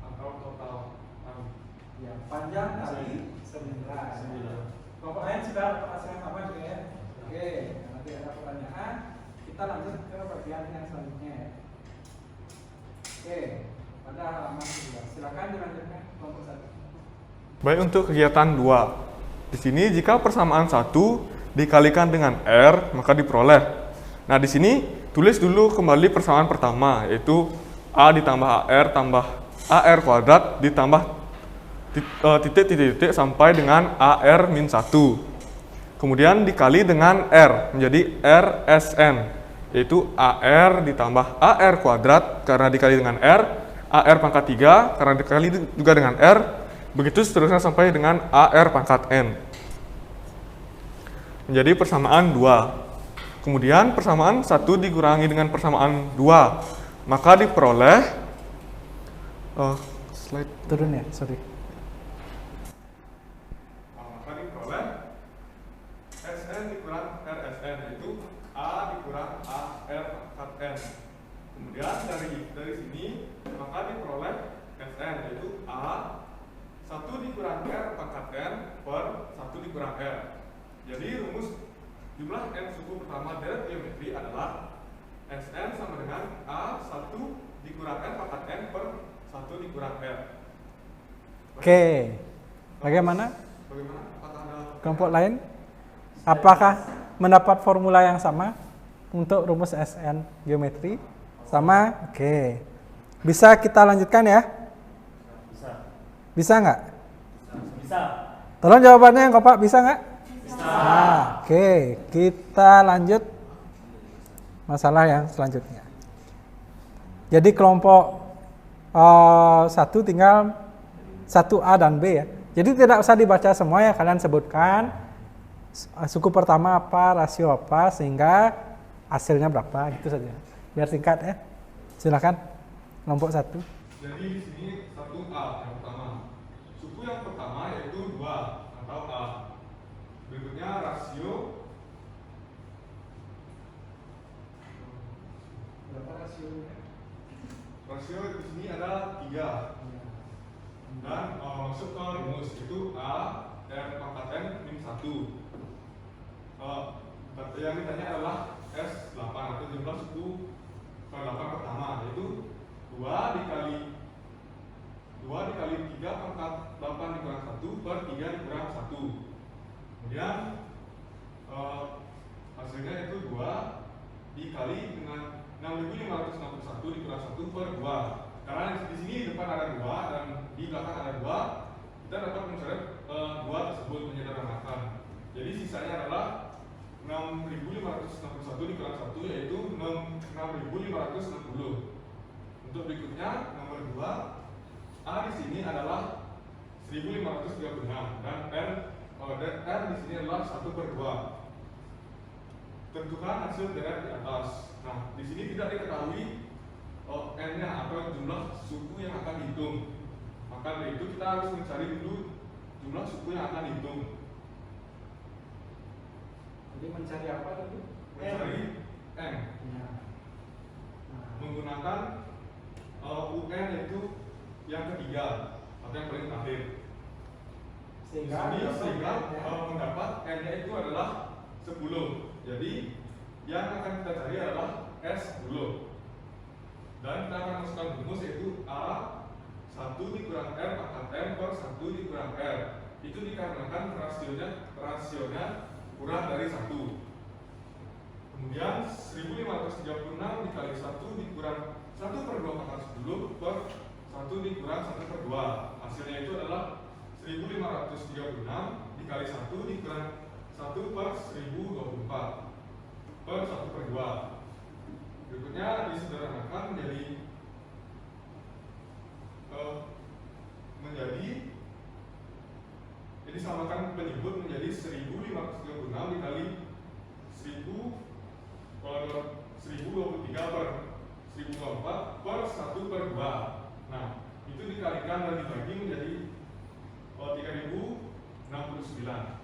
atau total tali.
ya, panjang tali 9. Kelompok lain sudah dapat hasil yang sama juga ya. Oke, nanti ada pertanyaan, kita lanjut ke bagian yang selanjutnya ya. Oke, pada halaman 2. Silakan dilanjutkan kelompok 1.
Baik, untuk kegiatan 2. Di sini jika persamaan 1 dikalikan dengan R, maka diperoleh. Nah, di sini tulis dulu kembali persamaan pertama, yaitu A ditambah AR tambah AR kuadrat ditambah 3 titik-titik sampai dengan AR-1. Kemudian dikali dengan R, menjadi RSN, yaitu AR ditambah AR kuadrat karena dikali dengan R, AR pangkat 3 karena dikali juga dengan R, begitu seterusnya sampai dengan AR pangkat N. Menjadi persamaan 2. Kemudian persamaan 1 dikurangi dengan persamaan 2, maka diperoleh slide
Turun ya, sorry.
maka diperoleh SN dikurang RSN, yaitu A dikurang AR pangkat N. Kemudian dari sini maka diperoleh SN, yaitu A 1 dikurang R pangkat N per 1 dikurang R. Jadi rumus jumlah N suku pertama deret geometri adalah SN sama dengan A 1 dikurang R pangkat N per 1 dikurang R.
Oke. Bagaimana?
Apakah ada
Kelompok lain? Apakah mendapat formula yang sama untuk rumus SN geometri? Sama? Oke. Bisa kita lanjutkan ya?
Bisa.
Bisa nggak?
Bisa.
Tolong jawabannya yang kompak, bisa nggak? Bisa. Oke, kita lanjut masalah yang selanjutnya. Jadi kelompok 1 tinggal 1A dan B ya. Jadi tidak usah dibaca semua ya, kalian sebutkan suku pertama apa, rasio apa, sehingga hasilnya berapa, gitu saja. Biar singkat ya. Silakan kelompok 1.
Jadi di sini 1A yang pertama. Suku yang pertama yaitu 2 atau A. Berikutnya rasio.
Berapa rasionya?
Rasio di sini ada 3. Dan masuk ke rumus itu A R pangkat N min 1. Yang ditanya adalah S8 atau jumlah suku ke-8 pertama, yaitu 2 dikali 3 pangkat 8 dikurang 1 per 3 dikurang 1. Kemudian hasilnya itu 2 dikali dengan 6.561 dikurang 1 per 2. Karena di sini di depan ada 2 dan di belakang ada 2, kita dapat mencoret 2 tersebut menyederhanakan. Jadi sisanya adalah 6.561 dikurang 1, yaitu 6.560. Untuk berikutnya nomor 2, A di sini adalah 1.536 dan R di sini adalah 1/2. Tentukan hasil deret di atas. Nah, di sini tidak diketahui N-nya atau jumlah suku yang akan dihitung. Maka dari itu kita harus mencari dulu jumlah suku yang akan dihitung.
Jadi mencari apa tadi?
Mencari N.
Ya.
Menggunakan UN yaitu yang ketiga atau yang paling terakhir. Sehingga mendapat N-nya itu adalah 10. Jadi yang akan kita cari adalah S10. Dan kita akan masukkan rumus yaitu A 1 dikurang R pangkat N per 1 dikurang R. Itu dikarenakan rasionya kurang dari 1. Kemudian 1536 dikali 1 dikurang 1/2 pangkat 10 per 1 dikurang 1/2. Hasilnya itu adalah 1536 dikali 1 dikurang 1 per 1024 per 1/2. Berikutnya disederhanakan jadi samakan penyebut menjadi 1536 dikali 1023 per 1024 per 1/2. Nah, itu dikalikan dan dibagi menjadi 3069.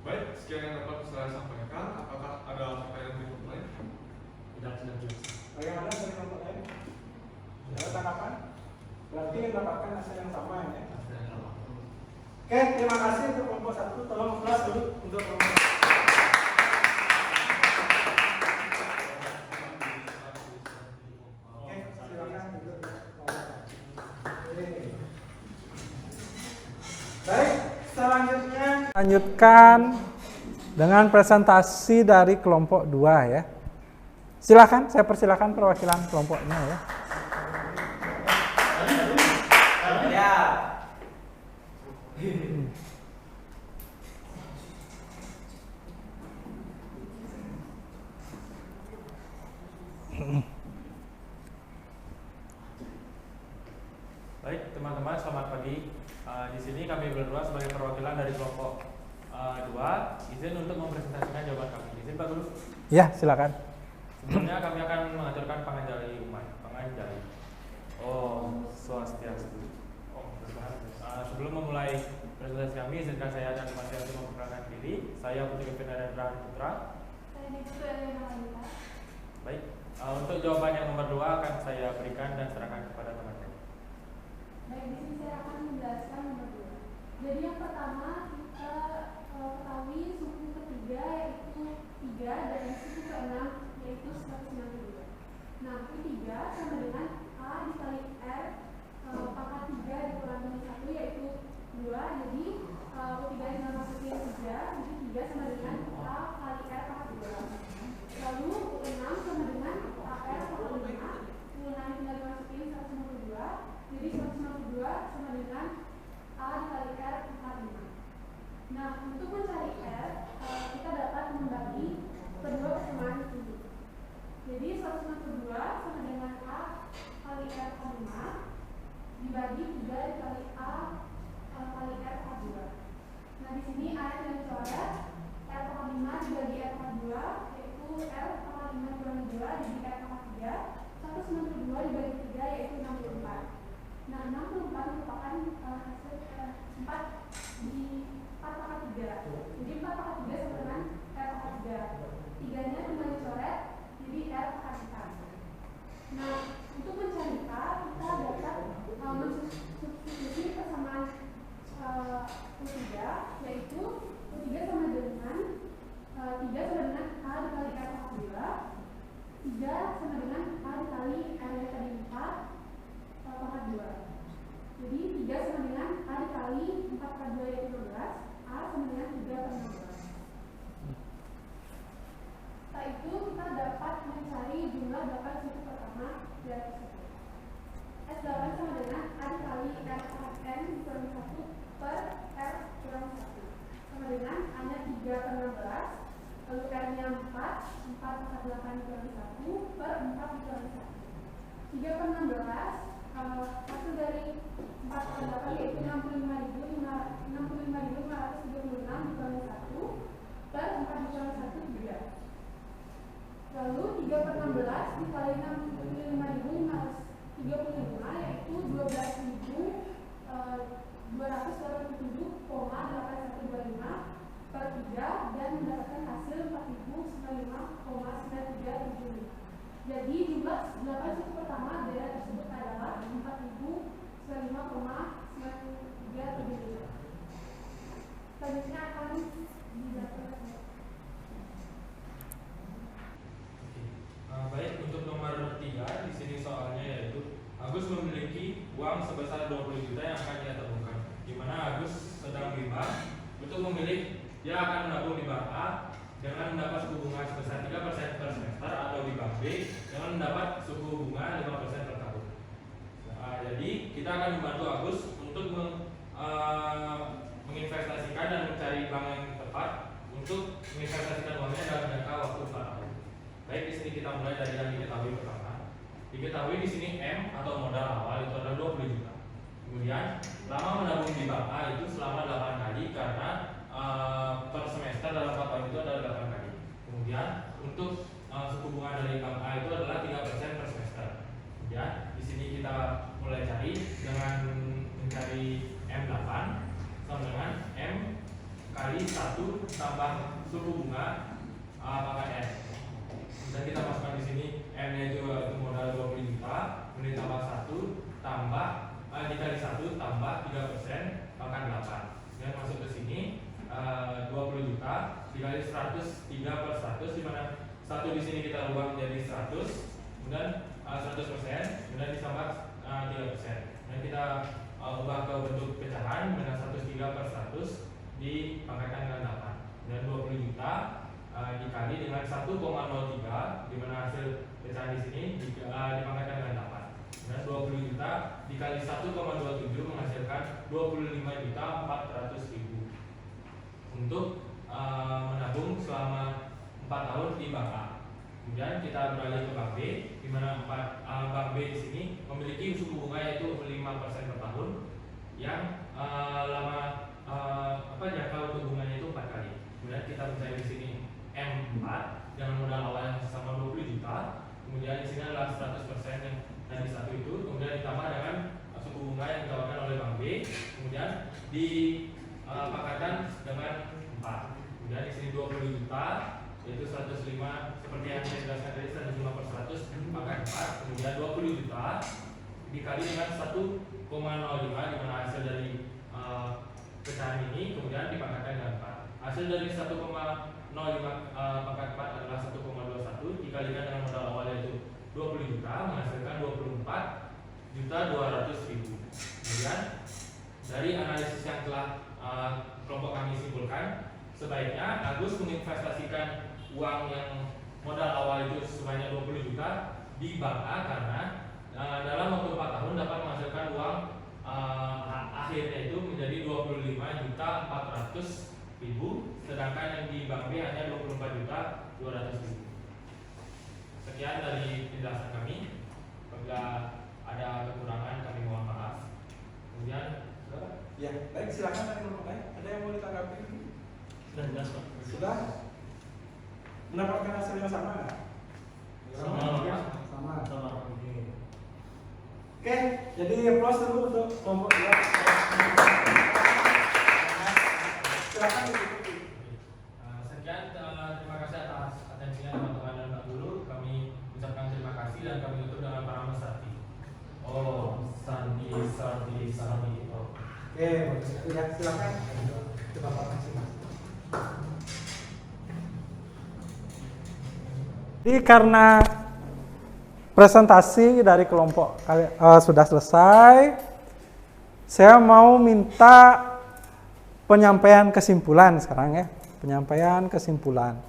Baik, sekian yang dapat saya sampaikan. Apakah ada pertanyaan berikut lain?
Tidak jelas.
Bagaimana dari kelompok lain? Ada tanggapan? Berarti mendapatkan hasil yang sama ya? Oke, terima kasih untuk kelompok 1. Tolong kelas dulu untuk kelompok 1. Oke, silakan duduk. Baik, selanjutnya lanjutkan dengan presentasi dari kelompok 2 ya. Silakan, saya persilakan perwakilan kelompoknya ya.
Baik teman-teman, selamat pagi. Di sini kami berdua sebagai perwakilan dari kelompok 2 izin untuk mempresentasikan jawaban kami. Izin Pak Guru.
Ya, silakan.
Sebelumnya kami akan mengaturkan panganjali umat. Panganjali. Om Swastiastu. Sebelum memulai presentasi kami, izinkan saya dan Mas Yanti memperkenalkan diri. Saya Putri Kevin Putra.
Saya Niputu Elena Wanita.
Baik, untuk jawaban yang nomor 2 akan saya berikan dan serahkan kepada teman-teman.
Baik, di sini saya akan menjelaskan nomor 2. Jadi yang pertama kita ketahui suku ketiga yaitu 3 dan suku ke-6 yaitu 192. Nah, Q3 sama dengan A dikali R pangkat 3 dikurangi 1 yaitu 2. Jadi Q3 dengan masukin 3, jadi 3 sama dengan A kali R pangkat 2. Lalu Q6 sama dengan AR pangkat 5. Q6 tinggal dimasukin 192. Jadi 192 sama dengan A dikali R pangkat 5. Nah, untuk mencari R, kita dapat membagi kedua persamaan ini. Jadi 192 sama dengan A kali R pangkat 5 dibagi 3 dikali A kali R pangkat 2. Nah, di sini A yang dicoret, R pangkat 5 dibagi R pangkat 2 yaitu R pangkat 5 dikurangi 2 dibagi R pangkat 3. 192 dibagi 3 yaitu 64. Nah, 64 merupakan hasil 4 di 4 pangkat 3. Jadi 4 pangkat 3 sama dengan R pangkat 3. 3-nya tinggal dicoret, jadi R pangkat 4. Nah, untuk mencari K, kita dapat mensubstitusi persamaan Q3, yaitu Q3 sama dengan 3 sama dengan A dikali R pangkat 2. 3 sama dengan A dikali R yang tadi 4 pangkat 2. Jadi 3 sama dengan A dikali 4 pangkat 2 yaitu 12. A sama dengan 3 per 16. Setelah itu kita dapat mencari jumlah 8 suku pertama dari tersebut. S8 sama dengan A dikali R pangkat N dikurangi 1 per R kurang 1. Sama dengan A-nya 3 per 16. Lalu R-nya 4 pangkat 8 dikurangi 1 per 4 dikurangi 1. 3 per 16 hasil dari 4 per 8 yaitu 65.536 dikurangi 1 per 4 dikurangi 1 3. Lalu 3 per 16 dikali 65.535 yaitu 12.287,8125 per 3 dan mendapatkan hasil 4.095,9375. Jadi jumlah 8 suku pertama daerah tersebut adalah 4.095,9375. Selanjutnya akan dilakukan.
Baik, untuk nomor 3 di sini soalnya yaitu Agus memiliki uang sebesar 20 juta yang akan dia tabungkan. Di mana Agus sedang bimbang untuk memilih dia akan menabung di bank A dengan mendapat suku bunga sebesar 3% per semester atau di bank B dengan mendapat suku bunga 5% per tahun. Jadi kita akan membantu Agus untuk menginvestasikan dan mencari bank yang tepat untuk menginvestasikan uangnya dalam jangka waktu 4 tahun. Baik, di sini kita mulai dari yang diketahui pertama. Diketahui di sini M atau modal awal itu adalah 20 juta. Kemudian lama menabung di bank A itu selama 8 kali karena per semester dalam 4 tahun itu adalah 8 kali. Kemudian untuk suku bunga dari bank A itu adalah 3% per semester. Kemudian di sini kita mulai cari dengan mencari M8 sama dengan M kali 1 tambah suku bunga pangkat S. Dan kita masukkan di sini M-nya itu modal 20 juta, kemudian tambah 1 tambah dikali 1 tambah 3% pangkat 8. Dan masuk ke sini 20 juta dikali 100 3 per 100 di mana 1 di sini kita ubah menjadi 100, kemudian 100%, kemudian ditambah 3%. Dan kita ubah ke bentuk pecahan dengan 103 per 100 dipangkatkan dengan 8. Dan 20 juta dikali dengan 1,03 di mana hasil pecahan di sini dipangkatkan dengan 8. Dan 20 juta dikali 1,27 menghasilkan 25.400.000 untuk menabung selama 4 tahun di bank A. Kemudian kita beralih ke bank B, di mana bank B di sini memiliki suku bunga yaitu 5% per tahun yang jangka untuk bunganya itu 4 kali. Kemudian kita mencari di sini M4 dengan modal awal yang sama 20 juta. Kemudian di sini adalah 100% yang tadi satu itu, kemudian ditambah dengan suku bunga yang ditawarkan oleh bank B, kemudian dipakatkan dengan 4. Kemudian di sini 20 juta, yaitu 105 seperti yang saya jelaskan tadi, 105 per 100 dipakai 4, kemudian 20 juta dikali dengan 1,05 di mana hasil dari pecahan ini kemudian dipakatkan dengan 4. Hasil dari 1,05 pangkat 4 adalah 1,21 dikalikan dengan modal awal yaitu 20 juta menghasilkan 24.200.000. Kemudian dari analisis yang telah kelompok kami simpulkan, sebaiknya Agus menginvestasikan uang yang modal awal itu sebanyak 20 juta di bank A karena dalam waktu 4 tahun dapat menghasilkan uang akhirnya itu menjadi 25.400.000, sedangkan yang di bank B hanya 24.200.000. Sekian dari penjelasan kami. Apabila ada kekurangan kami mohon maaf. Kemudian
Ya, baik, silakan dari kelompok lain. Ada yang mau ditanggapi?
sudah jelas Pak.
Sudah? Mendapatkan hasil yang sama nggak?
Sama, Pak.
Sama.
Sama.
Oke, jadi applause dulu untuk kelompok 2. Silakan diikuti.
Sekian, terima kasih atas atensinya teman-teman dan Pak Guru. Kami ucapkan terima kasih dan kami tutup dengan para mesati. Oh, sandi, sandi, sandi. Oh.
Oke, bagus. Ya, silakan. Kita kasih Mas. Jadi karena presentasi dari kelompok sudah selesai, saya mau minta penyampaian kesimpulan sekarang ya. Penyampaian kesimpulan.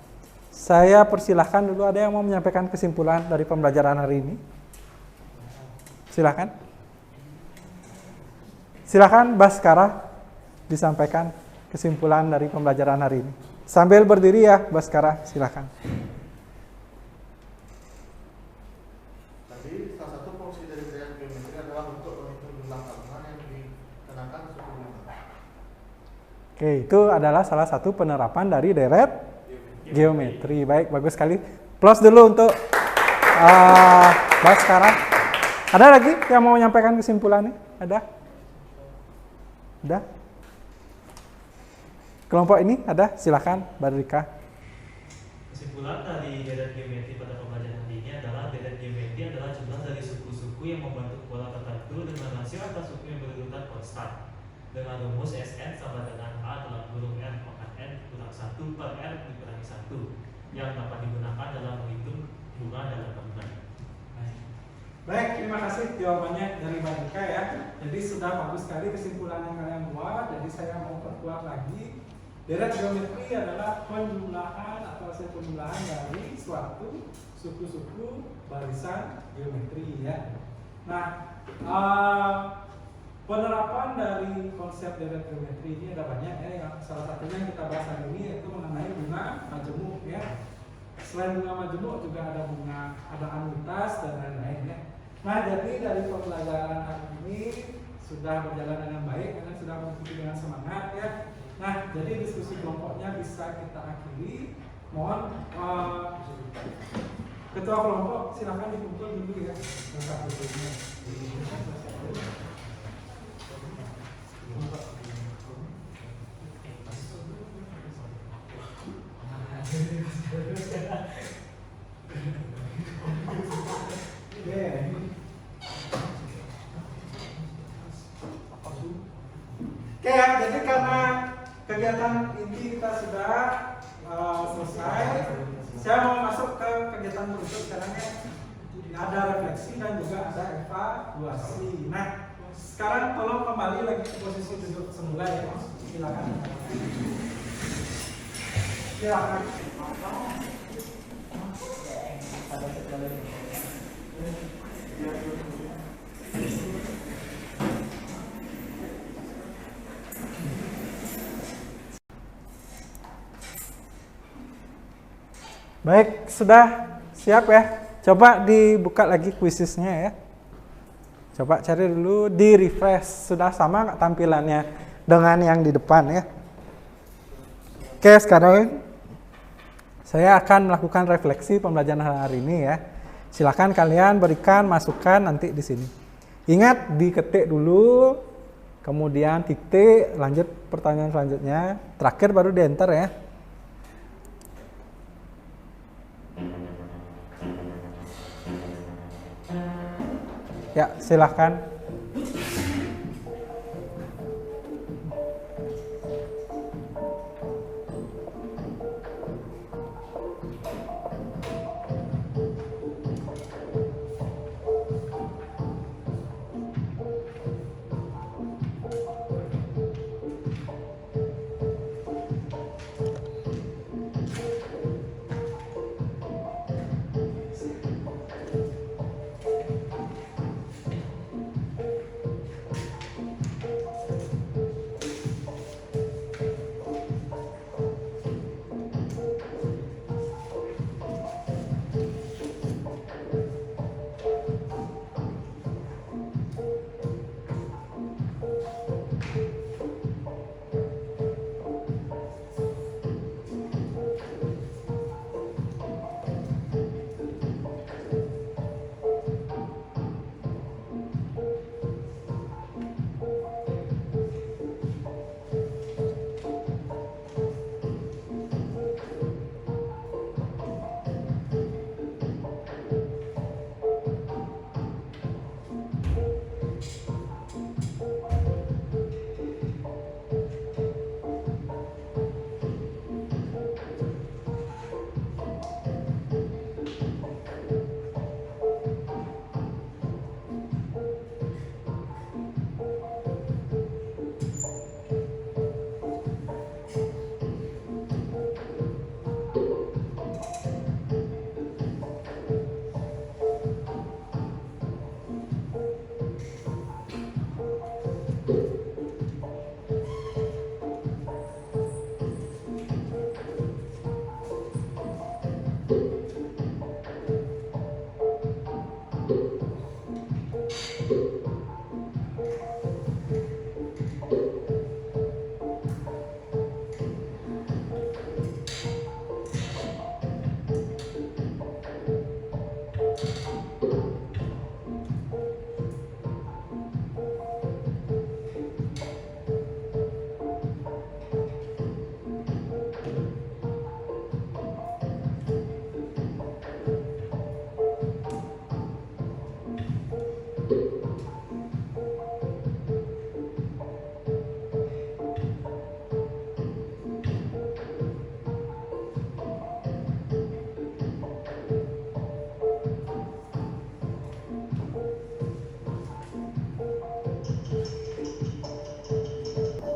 Saya persilahkan dulu, ada yang mau menyampaikan kesimpulan dari pembelajaran hari ini? Silakan. Silakan Baskara disampaikan kesimpulan dari pembelajaran hari ini. Sambil berdiri ya Baskara, silakan.
Tadi salah satu fungsi dari deret geometri adalah untuk menghitung jumlah tabungan yang dikenakan suku bunga.
Oke, itu adalah salah satu penerapan dari deret geometri. Baik, bagus sekali. Plus dulu untuk Baskara. Ada lagi yang mau menyampaikan kesimpulannya? Ada? Ada? Kelompok ini ada? Silakan, Mbak Rika.
Kesimpulan dari deret geometri pada pembelajaran hari ini adalah deret geometri adalah jumlah dari suku-suku yang membentuk pola tertentu dengan rasio antar suku yang berurutan konstan dengan rumus Sn sama dengan A dalam kurung R pangkat N kurang 1 per R dikurangi 1 yang dapat digunakan dalam menghitung bunga dalam tahunan.
Baik, terima kasih jawabannya dari Mbak Rika ya. Jadi sudah bagus sekali kesimpulan yang kalian buat. Jadi saya mau perkuat lagi. Deret geometri adalah penjumlahan atau hasil penjumlahan dari suatu suku-suku barisan geometri ya. Nah, penerapan dari konsep deret geometri ini ada banyak ya. Yang salah satunya yang kita bahas hari ini yaitu mengenai bunga majemuk ya. Selain bunga majemuk juga ada bunga, ada anuitas dan lain-lain ya. Nah, jadi dari pembelajaran hari ini sudah berjalan dengan baik, kalian sudah mengikuti dengan semangat ya. Nah, jadi diskusi kelompoknya bisa kita akhiri. Mohon ketua kelompok silakan dikumpul dulu ya. Oke ya, jadi karena kegiatan inti kita sudah selesai, saya mau masuk ke kegiatan berikut sekarang ya. Ada refleksi dan juga ada evaluasi. Nah, sekarang tolong kembali lagi ke posisi duduk semula ya, silakan. Silakan. Baik, sudah siap ya. Coba dibuka lagi kuisisnya ya. Coba cari dulu, di refresh. Sudah sama nggak tampilannya dengan yang di depan ya? Oke, sekarang saya akan melakukan refleksi pembelajaran hari ini ya. Silakan kalian berikan masukan nanti di sini. Ingat diketik dulu, kemudian titik, lanjut pertanyaan selanjutnya, terakhir baru di enter ya. Ya, silahkan.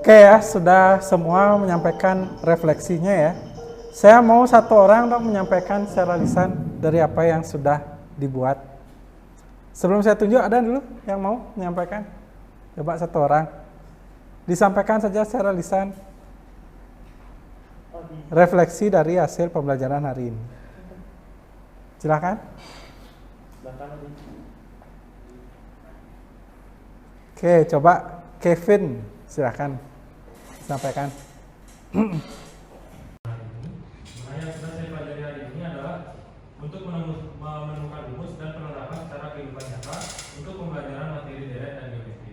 Oke ya, sudah semua menyampaikan refleksinya ya. Saya mau satu orang dong menyampaikan secara lisan dari apa yang sudah dibuat. Sebelum saya tunjuk, ada dulu yang mau menyampaikan? Coba satu orang. Disampaikan saja secara lisan. Refleksi dari hasil pembelajaran hari ini. Silakan. Oke, coba Kevin, silakan sampaikan.
Yang sudah saya pelajari hari ini adalah untuk menemukan rumus dan penerapan secara kehidupan nyata untuk pembelajaran materi deret dan geometri.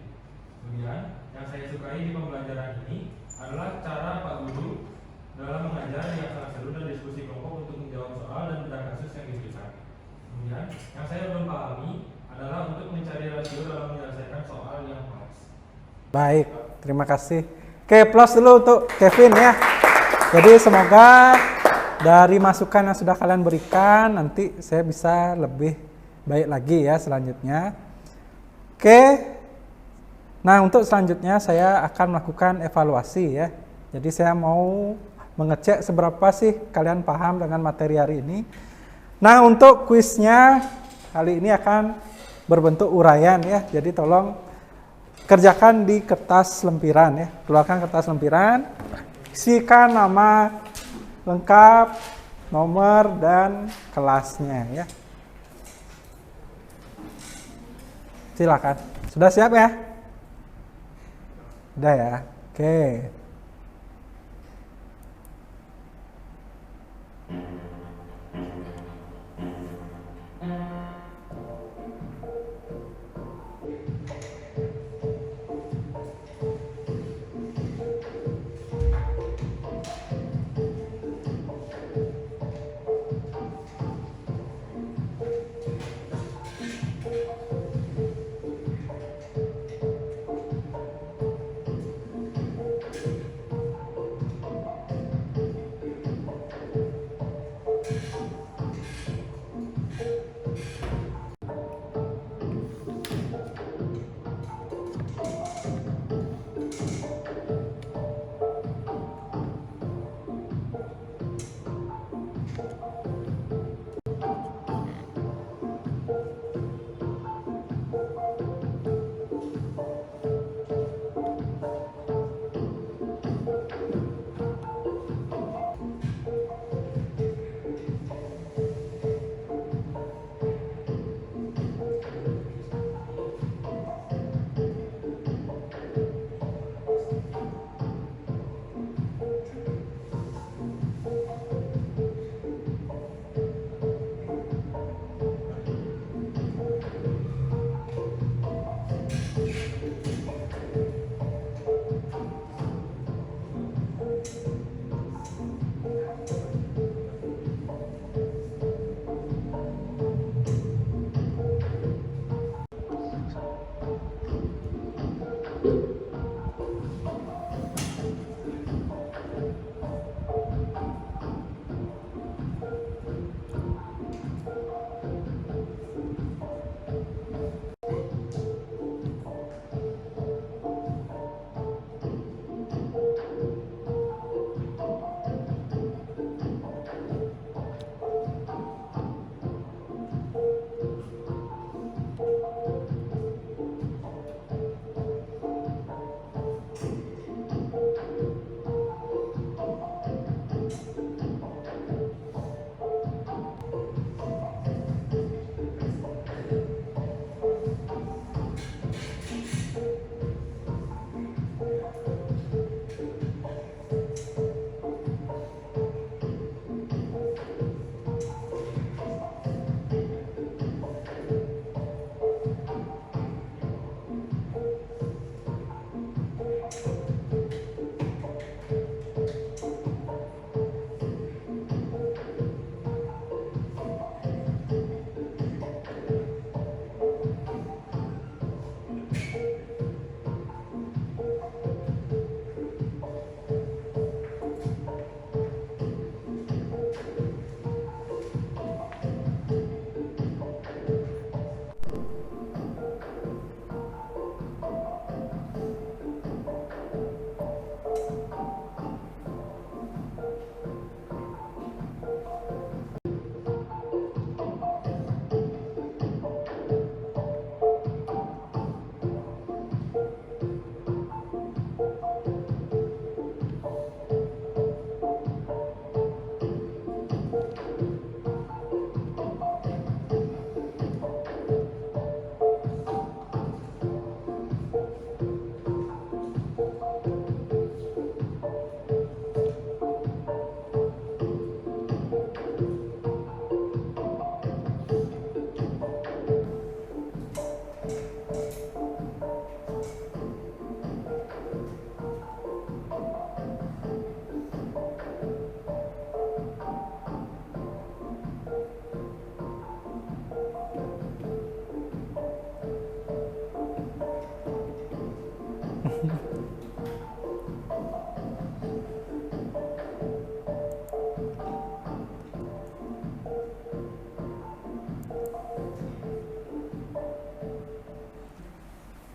Kemudian, yang saya sukai di pembelajaran ini adalah cara Pak Guru dalam mengajar yang sangat seru dan diskusi kelompok untuk menjawab soal dan bedah kasus yang diberikan. Kemudian, yang saya belum pahami adalah untuk mencari rasio dalam menyelesaikan soal yang kompleks.
Baik, terima kasih. Oke, plus dulu untuk Kevin ya. Jadi semoga dari masukan yang sudah kalian berikan nanti saya bisa lebih baik lagi ya selanjutnya. Oke. Nah, untuk selanjutnya saya akan melakukan evaluasi ya. Jadi saya mau mengecek seberapa sih kalian paham dengan materi hari ini. Nah, untuk kuisnya kali ini akan berbentuk uraian ya. Jadi tolong kerjakan di kertas lempiran ya. Keluarkan kertas lempiran, isikan nama lengkap, nomor dan kelasnya ya. Silakan. Sudah siap ya? Udah ya. Oke.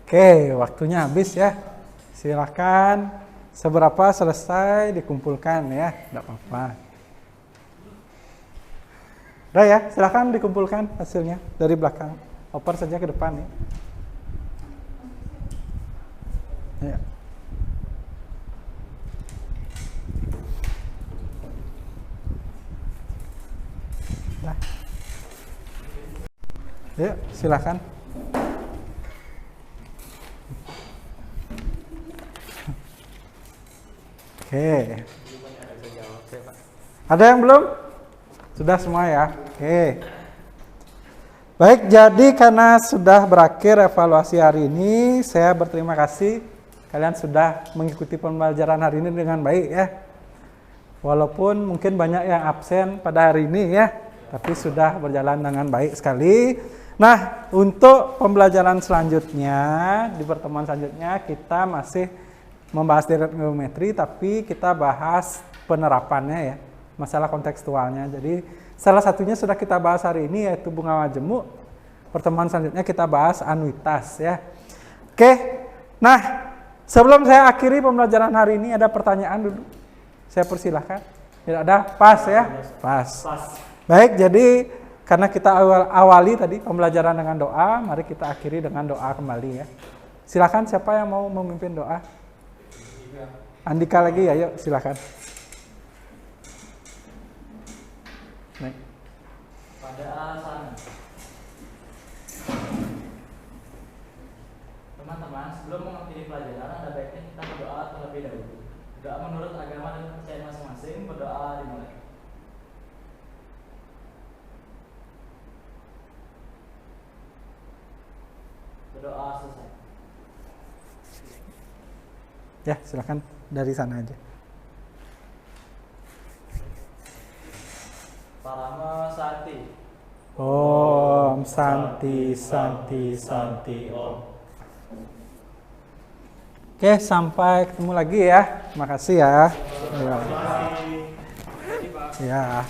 Oke, waktunya habis ya. Silakan seberapa selesai dikumpulkan ya, tidak apa-apa. Udah ya, silakan dikumpulkan hasilnya dari belakang. Oper saja ke depan ya. Ya. Nah. Yuk, silakan. Oke. Ada yang belum? Sudah semua ya? Oke. Baik, jadi karena sudah berakhir evaluasi hari ini, saya berterima kasih kalian sudah mengikuti pembelajaran hari ini dengan baik ya. Walaupun mungkin banyak yang absen pada hari ini ya, tapi sudah berjalan dengan baik sekali. Nah, untuk pembelajaran selanjutnya, di pertemuan selanjutnya kita masih membahas deret geometri, tapi kita bahas penerapannya ya, masalah kontekstualnya. Jadi salah satunya sudah kita bahas hari ini yaitu bunga majemuk. Pertemuan selanjutnya kita bahas anuitas ya. Oke, nah sebelum saya akhiri pembelajaran hari ini ada pertanyaan dulu. Saya persilahkan. Tidak ada? Pas ya? Pas. Baik, jadi karena kita awali tadi pembelajaran dengan doa, mari kita akhiri dengan doa kembali ya. Silakan siapa yang mau memimpin doa? Andika lagi ya, yuk silakan. Baik.
Pada alasan teman-teman, sebelum mengakhiri pelajaran ada baiknya kita berdoa terlebih dahulu. Doa menurut agama dan kepercayaan masing-masing, berdoa dimulai. Berdoa selesai.
Ya, silakan dari sana aja.
Parama Santi.
Om Santi Santi Santi Om. Oke, sampai ketemu lagi ya. Terima kasih ya. Ya.